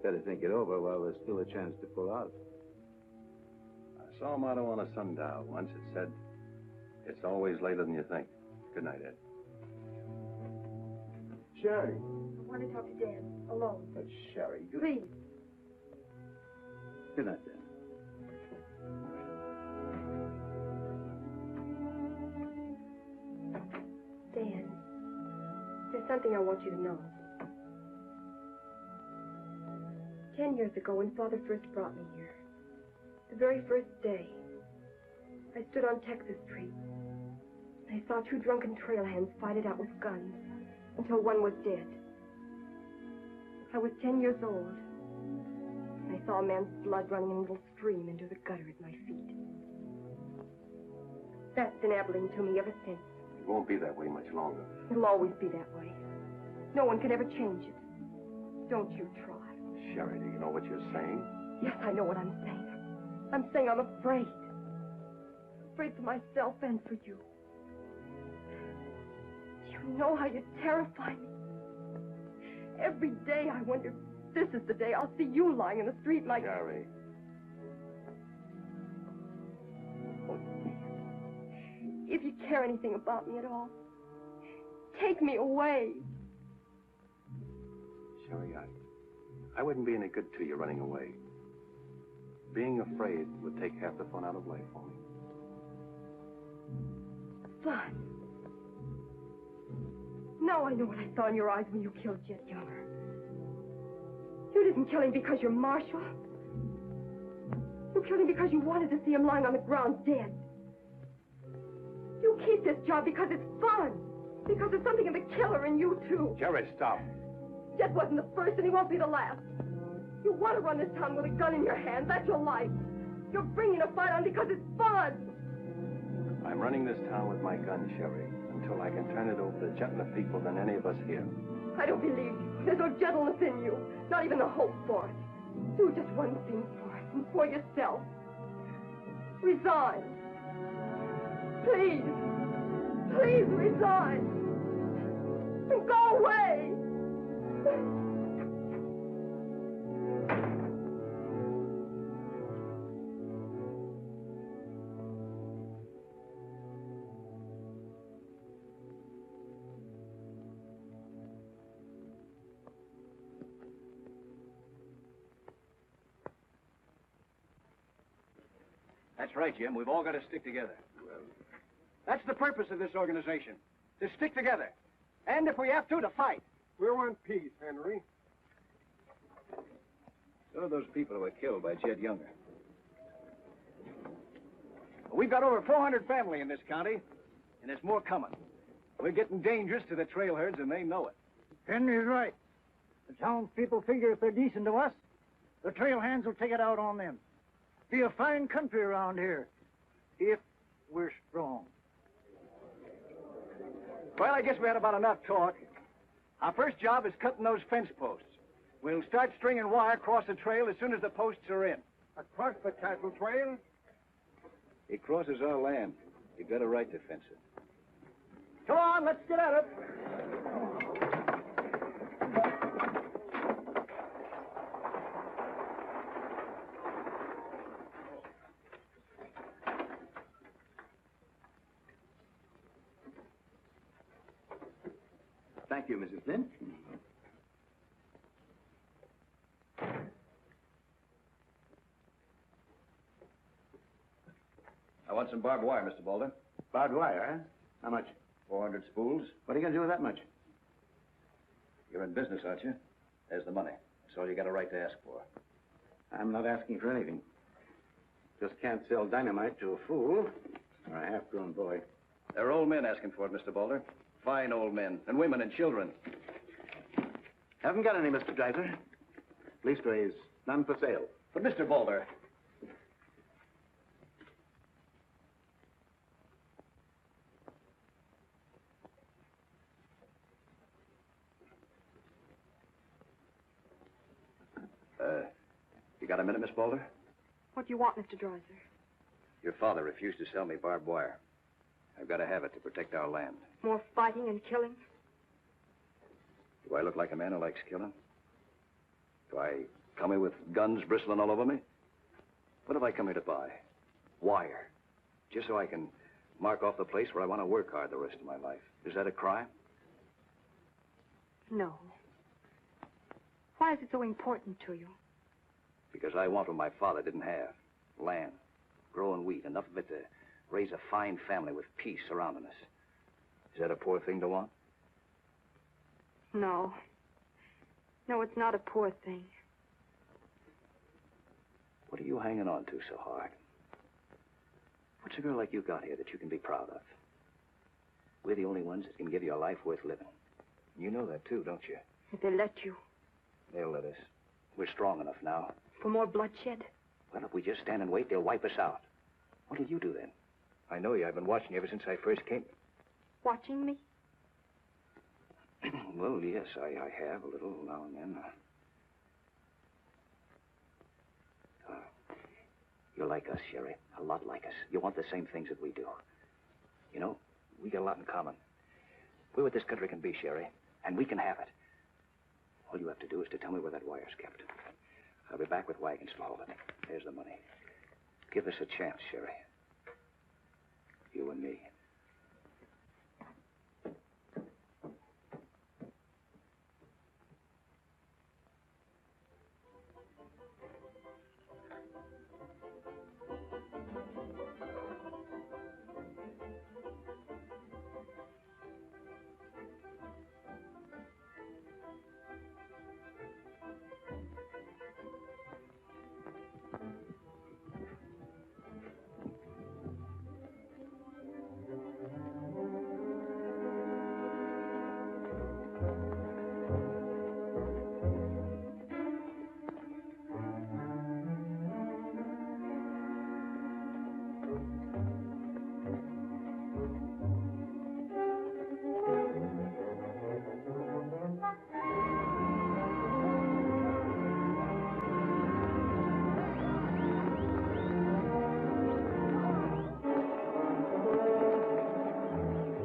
Better think it over while there's still a chance to pull out. I saw a motto on a sundial once. It said, "It's always later than you think." Good night, Ed. Sherry. I want to talk to Dan, alone. But Sherry, you... Please. Good night, Dan. Dan, there's something I want you to know. 10 years ago, when Father first brought me here, the very first day, I stood on Texas Street. I saw 2 drunken trail hands fight it out with guns until one was dead. I was 10 years old. I saw a man's blood running in a little stream into the gutter at my feet. That's been Abilene to me ever since. It won't be that way much longer. It'll always be that way. No one can ever change it. Don't you try. Sherry, do you know what you're saying? Yes, I know what I'm saying. I'm saying I'm afraid. Afraid for myself and for you. You know how you terrify me. Every day I wonder if this is the day I'll see you lying in the street like... Sherry. If you care anything about me at all, take me away. Sherry, I wouldn't be any good to you running away. Being afraid would take half the fun out of life for me. Fun? Now I know what I saw in your eyes when you killed Jed Younger. You didn't kill him because you're marshal. You killed him because you wanted to see him lying on the ground dead. You keep this job because it's fun. Because there's something in the killer in you, too. Sherry, stop. Jed wasn't the first, and he won't be the last. You want to run this town with a gun in your hand. That's your life. You're bringing a fight on because it's fun. I'm running this town with my gun, Sherry, until I can turn it over to gentler people than any of us here. I don't believe you. There's no gentleness in you. Not even the hope for it. Do just one thing for us and for yourself. Resign. Please. Please resign. And go away. That's right, Jim. We've all got to stick together. That's the purpose of this organization. To stick together. And if we have to fight. We want peace, Henry. So are those people who were killed by Jed Younger. We've got over 400 family in this county, and there's more coming. We're getting dangerous to the trail herds, and they know it. Henry's right. The townspeople figure if they're decent to us, the trail hands will take it out on them. Be a fine country around here, if we're strong. Well, I guess we had about enough talk. Our first job is cutting those fence posts. We'll start stringing wire across the trail as soon as the posts are in. Across the cattle trail? It crosses our land. You've got a right to fence it. Come on, let's get at it. Thank you, Mrs. Flynn. I want some barbed wire, Mr. Boulder. Barbed wire, huh? How much? 400 spools. What are you going to do with that much? You're in business, aren't you? There's the money. That's all you got a right to ask for. I'm not asking for anything. Just can't sell dynamite to a fool or a half-grown boy. There are old men asking for it, Mr. Boulder. Fine old men, and women and children. Haven't got any, Mr. Dreiser. Leastways, none for sale. But, Mr. Boulder... You got a minute, Miss Boulder? What do you want, Mr. Dreiser? Your father refused to sell me barbed wire. I've got to have it to protect our land. More fighting and killing? Do I look like a man who likes killing? Do I come here with guns bristling all over me? What have I come here to buy? Wire. Just so I can mark off the place where I want to work hard the rest of my life. Is that a crime? No. Why is it so important to you? Because I want what my father didn't have. Land. Growing wheat. Enough of it to raise a fine family with peace surrounding us. Is that a poor thing to want? No. No, it's not a poor thing. What are you hanging on to so hard? What's a girl like you got here that you can be proud of? We're the only ones that can give you a life worth living. You know that, too, don't you? If they let you. They'll let us. We're strong enough now. For more bloodshed? Well, if we just stand and wait, they'll wipe us out. What'll you do then? I know you. I've been watching you ever since I first came. Watching me? Well, yes, I have a little now and then. You're like us, Sherry. A lot like us. You want the same things that we do. You know, we got a lot in common. We're what this country can be, Sherry, and we can have it. All you have to do is to tell me where that wire's kept. I'll be back with wagons to haul it. There's the money. Give us a chance, Sherry. You and me.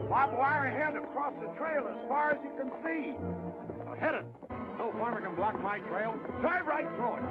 Barbed wire ahead across the trail as far as you can see. Now hit it. No farmer can block my trail. Drive right through it.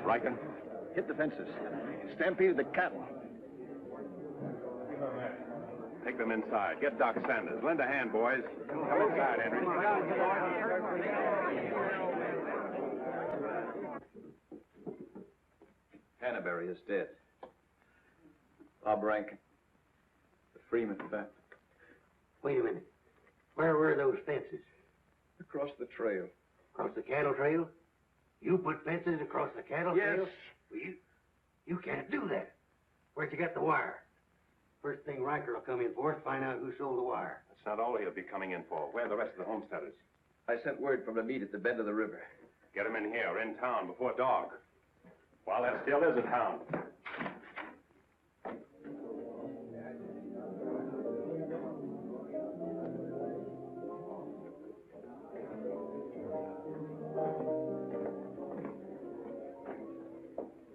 Riker? Hit the fences. Stampeded the cattle. Take them inside. Get Doc Sanders. Lend a hand, boys. Come inside, Henry. Hannaberry is dead. Bob Rankin. The Freeman fact. Wait a minute. Where were those fences? Across the trail. Across the cattle trail? You put fences across the cattle trail? Yes. Well, you can't do that. Where'd you get the wire? First thing Riker will come in for is find out who sold the wire. That's not all he'll be coming in for. Where are the rest of the homesteaders? I sent word from the meet at the bend of the river. Get them in here, in town, before dark. While that still is a town.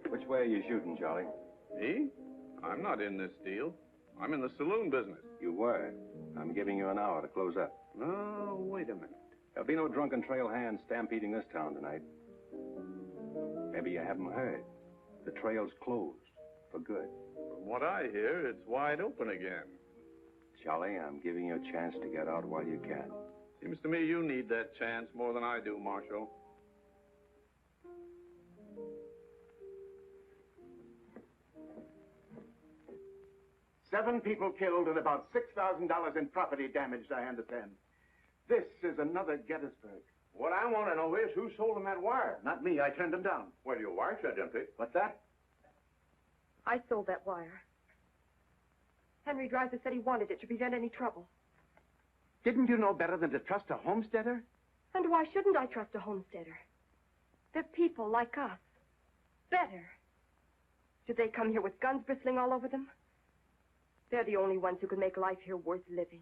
Which way are you shooting, Charlie? Me? I'm not in this deal. I'm in the saloon business. You were. I'm giving you an hour to close up. Oh, wait a minute. There'll be no drunken trail hands stampeding this town tonight. Maybe you haven't heard. The trail's closed for good. From what I hear, it's wide open again. Charlie, I'm giving you a chance to get out while you can. Seems to me you need that chance more than I do, Marshal. Seven people killed and about $6,000 in property damaged, I understand. This is another Gettysburg. What I want to know is who sold him that wire? Not me. I turned them down. Well, your wire shed empty. What's that? I sold that wire. Henry Dreiser said he wanted it to prevent any trouble. Didn't you know better than to trust a homesteader? And why shouldn't I trust a homesteader? They're people like us. Better. Should they come here with guns bristling all over them? They're the only ones who can make life here worth living.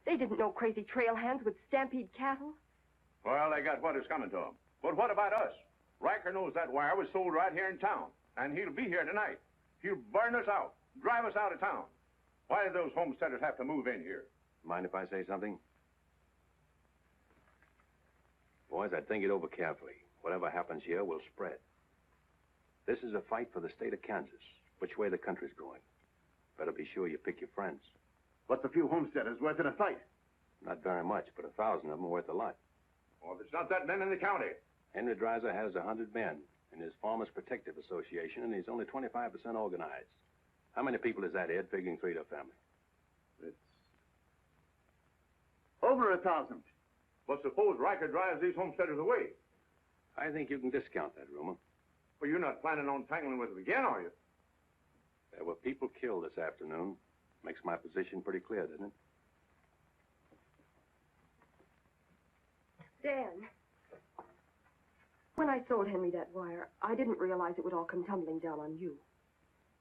They didn't know crazy trail hands would stampede cattle. Well, they got what is coming to them. But what about us? Riker knows that wire was sold right here in town, and he'll be here tonight. He'll burn us out, drive us out of town. Why do those homesteaders have to move in here? Mind if I say something? Boys, I'd think it over carefully. Whatever happens here will spread. This is a fight for the state of Kansas. Which way the country's going. Better be sure you pick your friends. What's a few homesteaders worth in a fight? Not very much, but 1,000 of them are worth a lot. Well, there's not that many in the county. Henry Dreiser has 100 men in his Farmers Protective Association, and he's only 25% organized. How many people is that, Ed, figuring 3 to a family? It's over 1,000. But suppose Riker drives these homesteaders away. I think you can discount that rumor. Well, you're not planning on tangling with them again, are you? There were people killed this afternoon. Makes my position pretty clear, doesn't it? Dan, when I sold Henry that wire, I didn't realize it would all come tumbling down on you.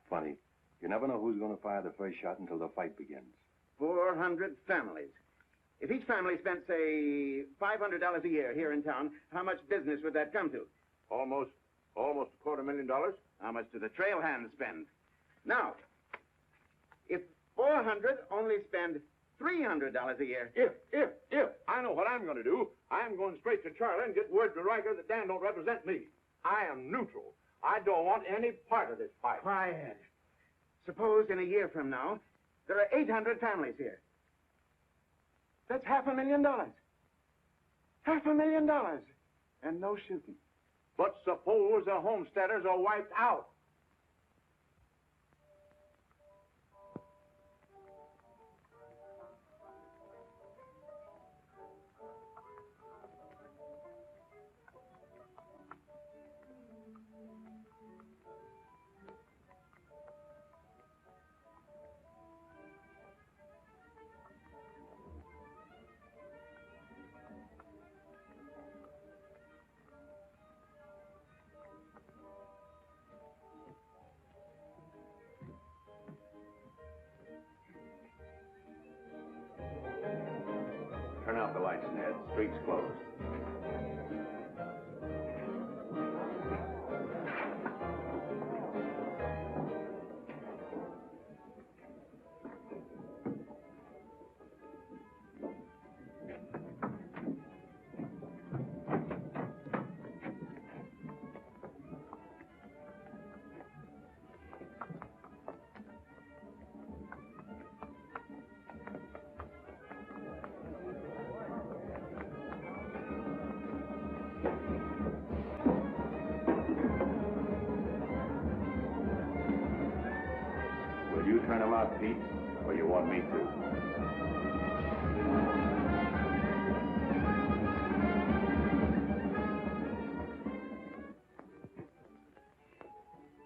Funny. You never know who's going to fire the first shot until the fight begins. 400 families. If each family spent, say, $500 a year here in town, how much business would that come to? Almost $250,000. How much do the trail hands spend? Now, if 400 only spend $300 a year. If. I know what I'm going to do. I'm going straight to Charlie and get word to Riker that Dan don't represent me. I am neutral. I don't want any part of this fight. Quiet. Suppose in a year from now, there are 800 families here. That's $500,000. $500,000. And no shooting. But suppose the homesteaders are wiped out. Turn out the lights, Ned. Street's closed. turn him out, Pete, or you want me to?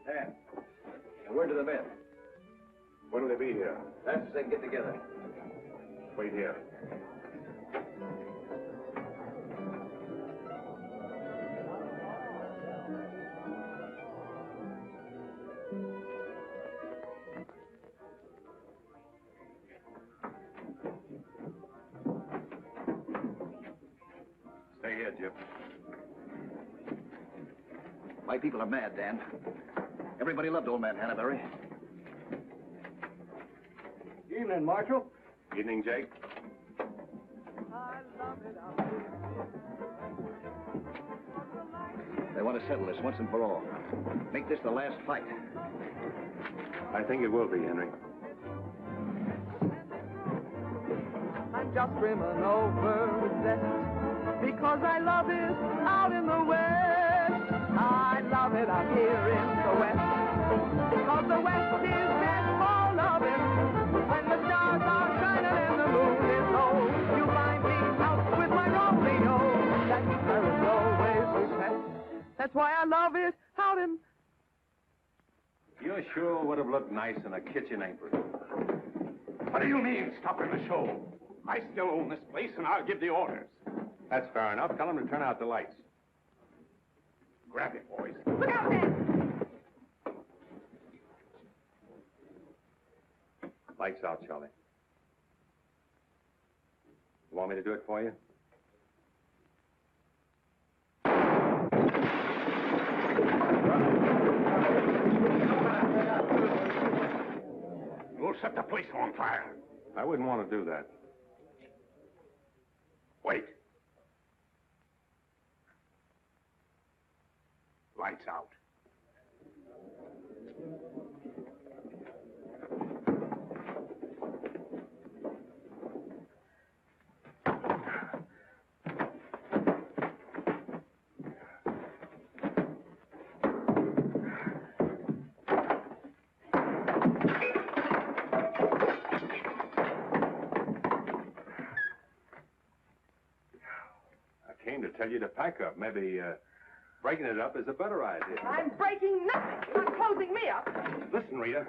Dan, a word to the men. When'll they be here? That's as they can get together. Wait here. Stay here, Jip. My people are mad, Dan. Everybody loved old man Hannaberry. Evening, Marshal. Evening, Jake. They want to settle this once and for all. Make this the last fight. I think it will be, Henry. I'm just brimming over with zest because I love it out in the west. I love it out here in the west because the west is meant for loving. When the stars are shining and the moon is low, you find me out with my Romeo. That's where it's always best. That's why I love it out in... You sure would have looked nice in a kitchen apron. What do you mean, stopping the show? I still own this place, and I'll give the orders. That's fair enough. Tell them to turn out the lights. Grab it, boys. Look out, man! Lights out, Charlie. You want me to do it for you? We'll set the place on fire. I wouldn't want to do that. Wait. Lights out. I came to tell you to pack up. Maybe breaking it up is a better idea. I'm breaking nothing. You're not closing me up. Listen, Rita.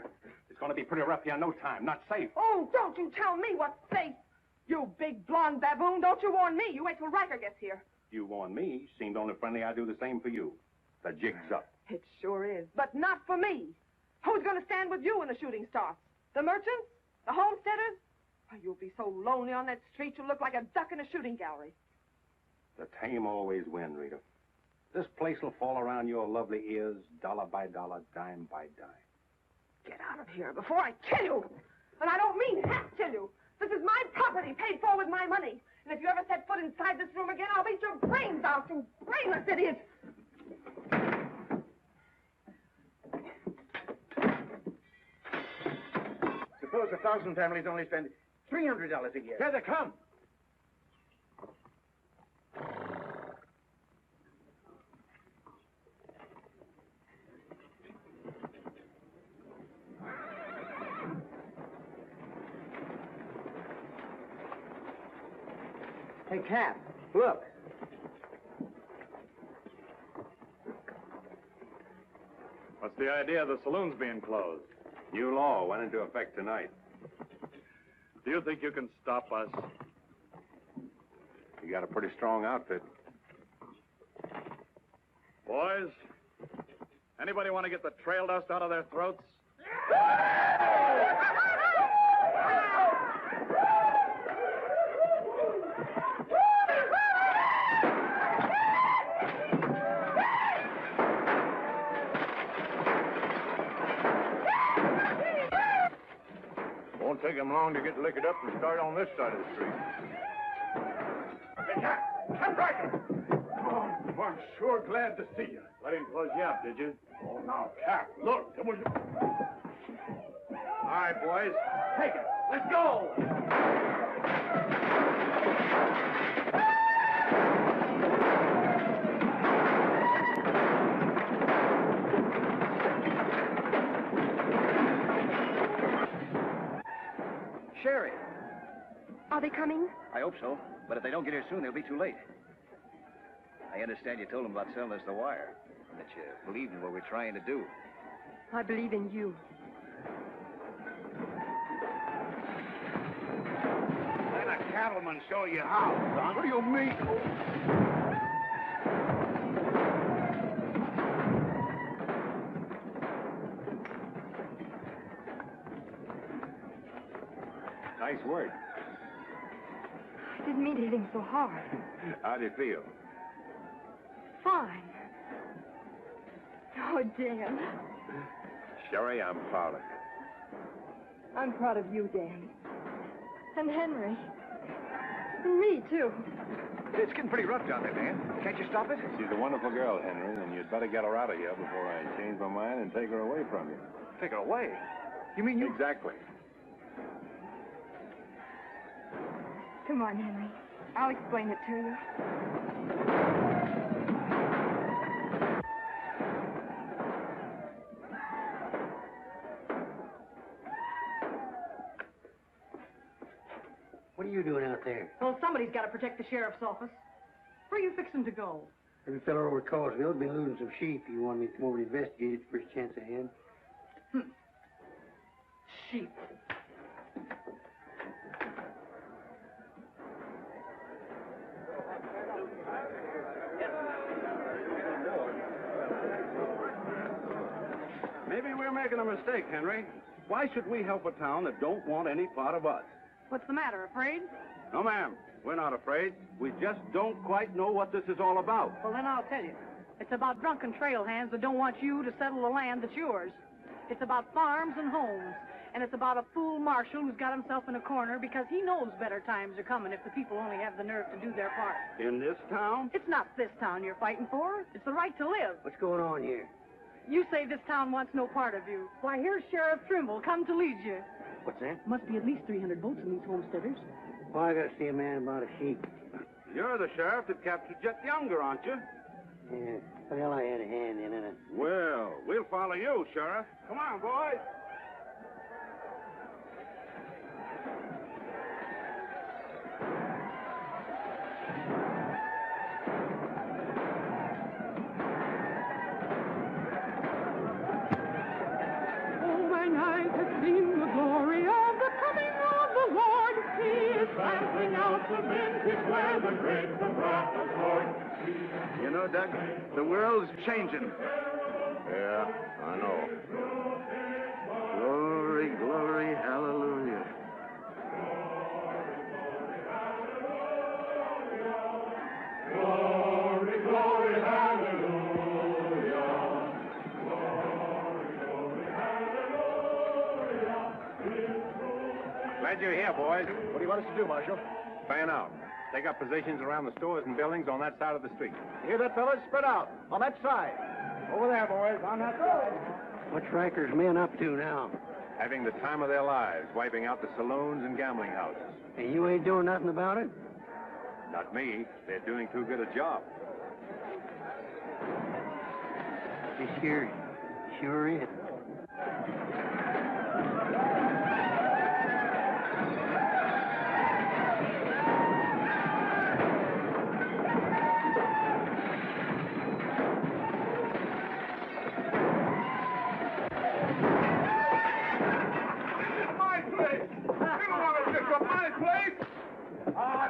It's going to be pretty rough here in no time. Not safe. Oh, don't you tell me what's safe. You big blonde baboon, don't you warn me. You wait till Riker gets here. You warn me. Seemed only friendly I'd do the same for you. The jig's up. It sure is, but not for me. Who's going to stand with you when the shooting starts? The merchants? The homesteaders? Oh, you'll be so lonely on that street you'll look like a duck in a shooting gallery. The tame always win, Rita. This place will fall around your lovely ears, dollar by dollar, dime by dime. Get out of here before I kill you. And I don't mean half kill you. This is my property, paid for with my money. And if you ever set foot inside this room again, I'll beat your brains out, you brainless idiot. Suppose 1,000 families only spend $300 a year. Here they come. Hey, Cap, look. What's the idea of the saloons being closed? New law went into effect tonight. Do you think you can stop us? You got a pretty strong outfit. Boys, anybody want to get the trail dust out of their throats? Won't take them long to get liquored up and start on this side of the street. Hey, Cap Riker! Oh, I'm sure glad to see you. I didn't close you up, did you? Oh, now, Cap, look, it was... All right, boys. Take it. Let's go! Are they coming? I hope so, but if they don't get here soon, they'll be too late. I understand you told them about selling us the wire, and that you believed in what we're trying to do. I believe in you. Let a cattleman show you how, son. What do you mean? Nice work. I didn't mean to hit him so hard. How do you feel? Fine. Oh, Dan. Sherry, I'm proud of you. I'm proud of you, Dan. And Henry. And me, too. It's getting pretty rough down there, man. Can't you stop it? She's a wonderful girl, Henry, and you'd better get her out of here before I change my mind and take her away from you. Take her away? You mean you... Exactly. Come on, Henry. I'll explain it to you. What are you doing out there? Well, somebody's got to protect the sheriff's office. Where are you fixing to go? Every fellow over at Causeville's been losing some sheep. You want me to come over and investigate it first chance I had? Sheep. Maybe we're making a mistake, Henry. Why should we help a town that don't want any part of us? What's the matter, afraid? No, ma'am. We're not afraid. We just don't quite know what this is all about. Well, then I'll tell you. It's about drunken trail hands that don't want you to settle the land that's yours. It's about farms and homes. And it's about a fool marshal who's got himself in a corner because he knows better times are coming if the people only have the nerve to do their part. In this town? It's not this town you're fighting for. It's the right to live. What's going on here? You say this town wants no part of you. Why, here's Sheriff Trimble come to lead you. What's that? Must be at least 300 votes in these homesteaders. Well, I gotta see a man about a sheep. You're the sheriff that captured Jet Younger, aren't you? Yeah. Well, I had a hand in it. Well, we'll follow you, Sheriff. Come on, boys. Oh, mine eyes have seen the glory of the coming of the Lord. He is trampling out the vintage where the grapes of wrath are poured. You know, Doug, the world's changing. Yeah, I know. Glory, glory, hallelujah. Glory, glory, hallelujah. Glad you're here, boys. What do you want us to do, Marshal? Fan out. Take up positions around the stores and buildings on that side of the street. You hear that, fellas? Spread out. On that side. Over there, boys. On that side. What's Riker's men up to now? Having the time of their lives, wiping out the saloons and gambling houses. And you ain't doing nothing about it? Not me. They're doing too good a job. This sure is.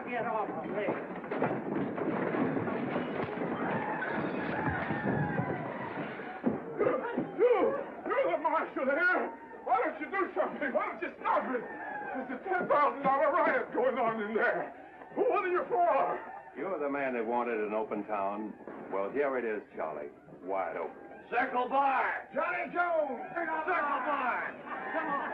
Get off of me. You're the marshal here. Why don't you do something? Why don't you stop it? There's a $10,000 riot going on in there. What are you for? You're the man that wanted an open town. Well, here it is, Charlie. Wide open. Circle Bar. Johnny Jones. Circle Bar. Come on,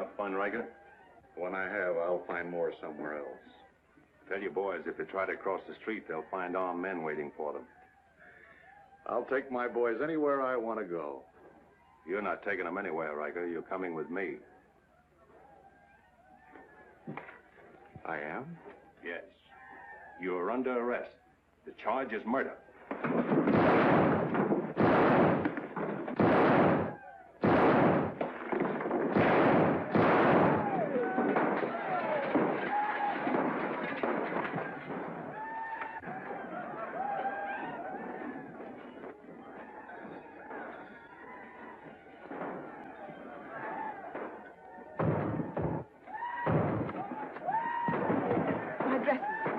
enough fun, Riker? When I have, I'll find more somewhere else. Tell your boys if they try to cross the street, they'll find armed men waiting for them. I'll take my boys anywhere I want to go. You're not taking them anywhere, Riker. You're coming with me. I am? Yes. You're under arrest. The charge is murder.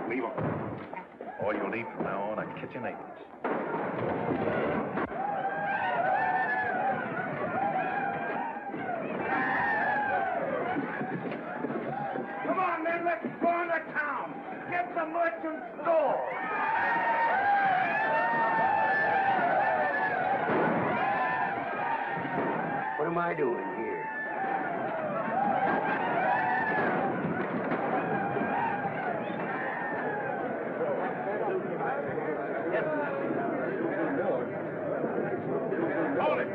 Leave them. All you'll need from now on are kitchen aprons. Come on, men, let's go into town. Get the merchant store. What am I doing here? Hold it!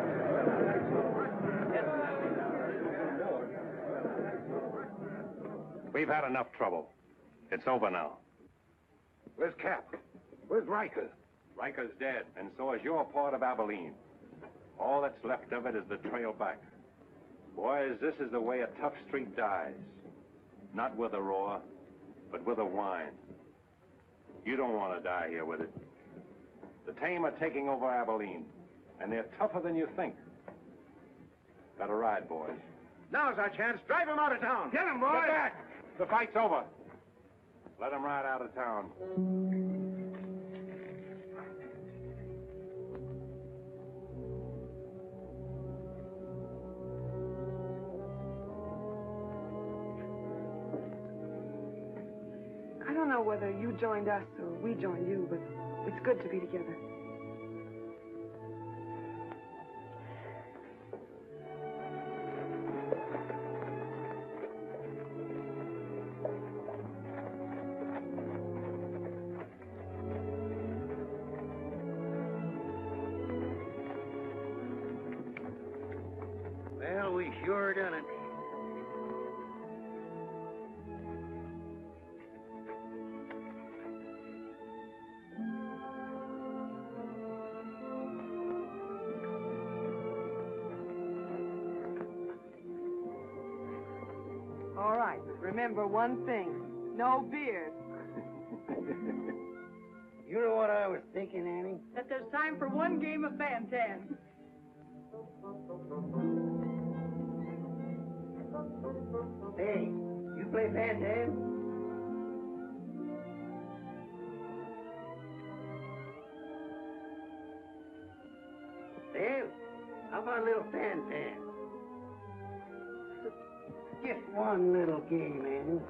We've had enough trouble. It's over now. Where's Cap? Where's Riker? Riker's dead, and so is your part of Abilene. All that's left of it is the trail back. Boys, this is the way a tough street dies. Not with a roar, but with a whine. You don't want to die here with it. The tame are taking over Abilene, and they're tougher than you think. Got a ride, boys. Now's our chance. Drive him out of town. Get him, boys. Get back! The fight's over. Let him ride out of town. I don't know whether you joined us or we joined you, but it's good to be together. Well, we sure done it. All right, remember one thing. No beard. You know what I was thinking, Annie? That there's time for one game of Bantan. Hey, you play Fantan? Dave, how about a little Fantan? Just one little game, Annie.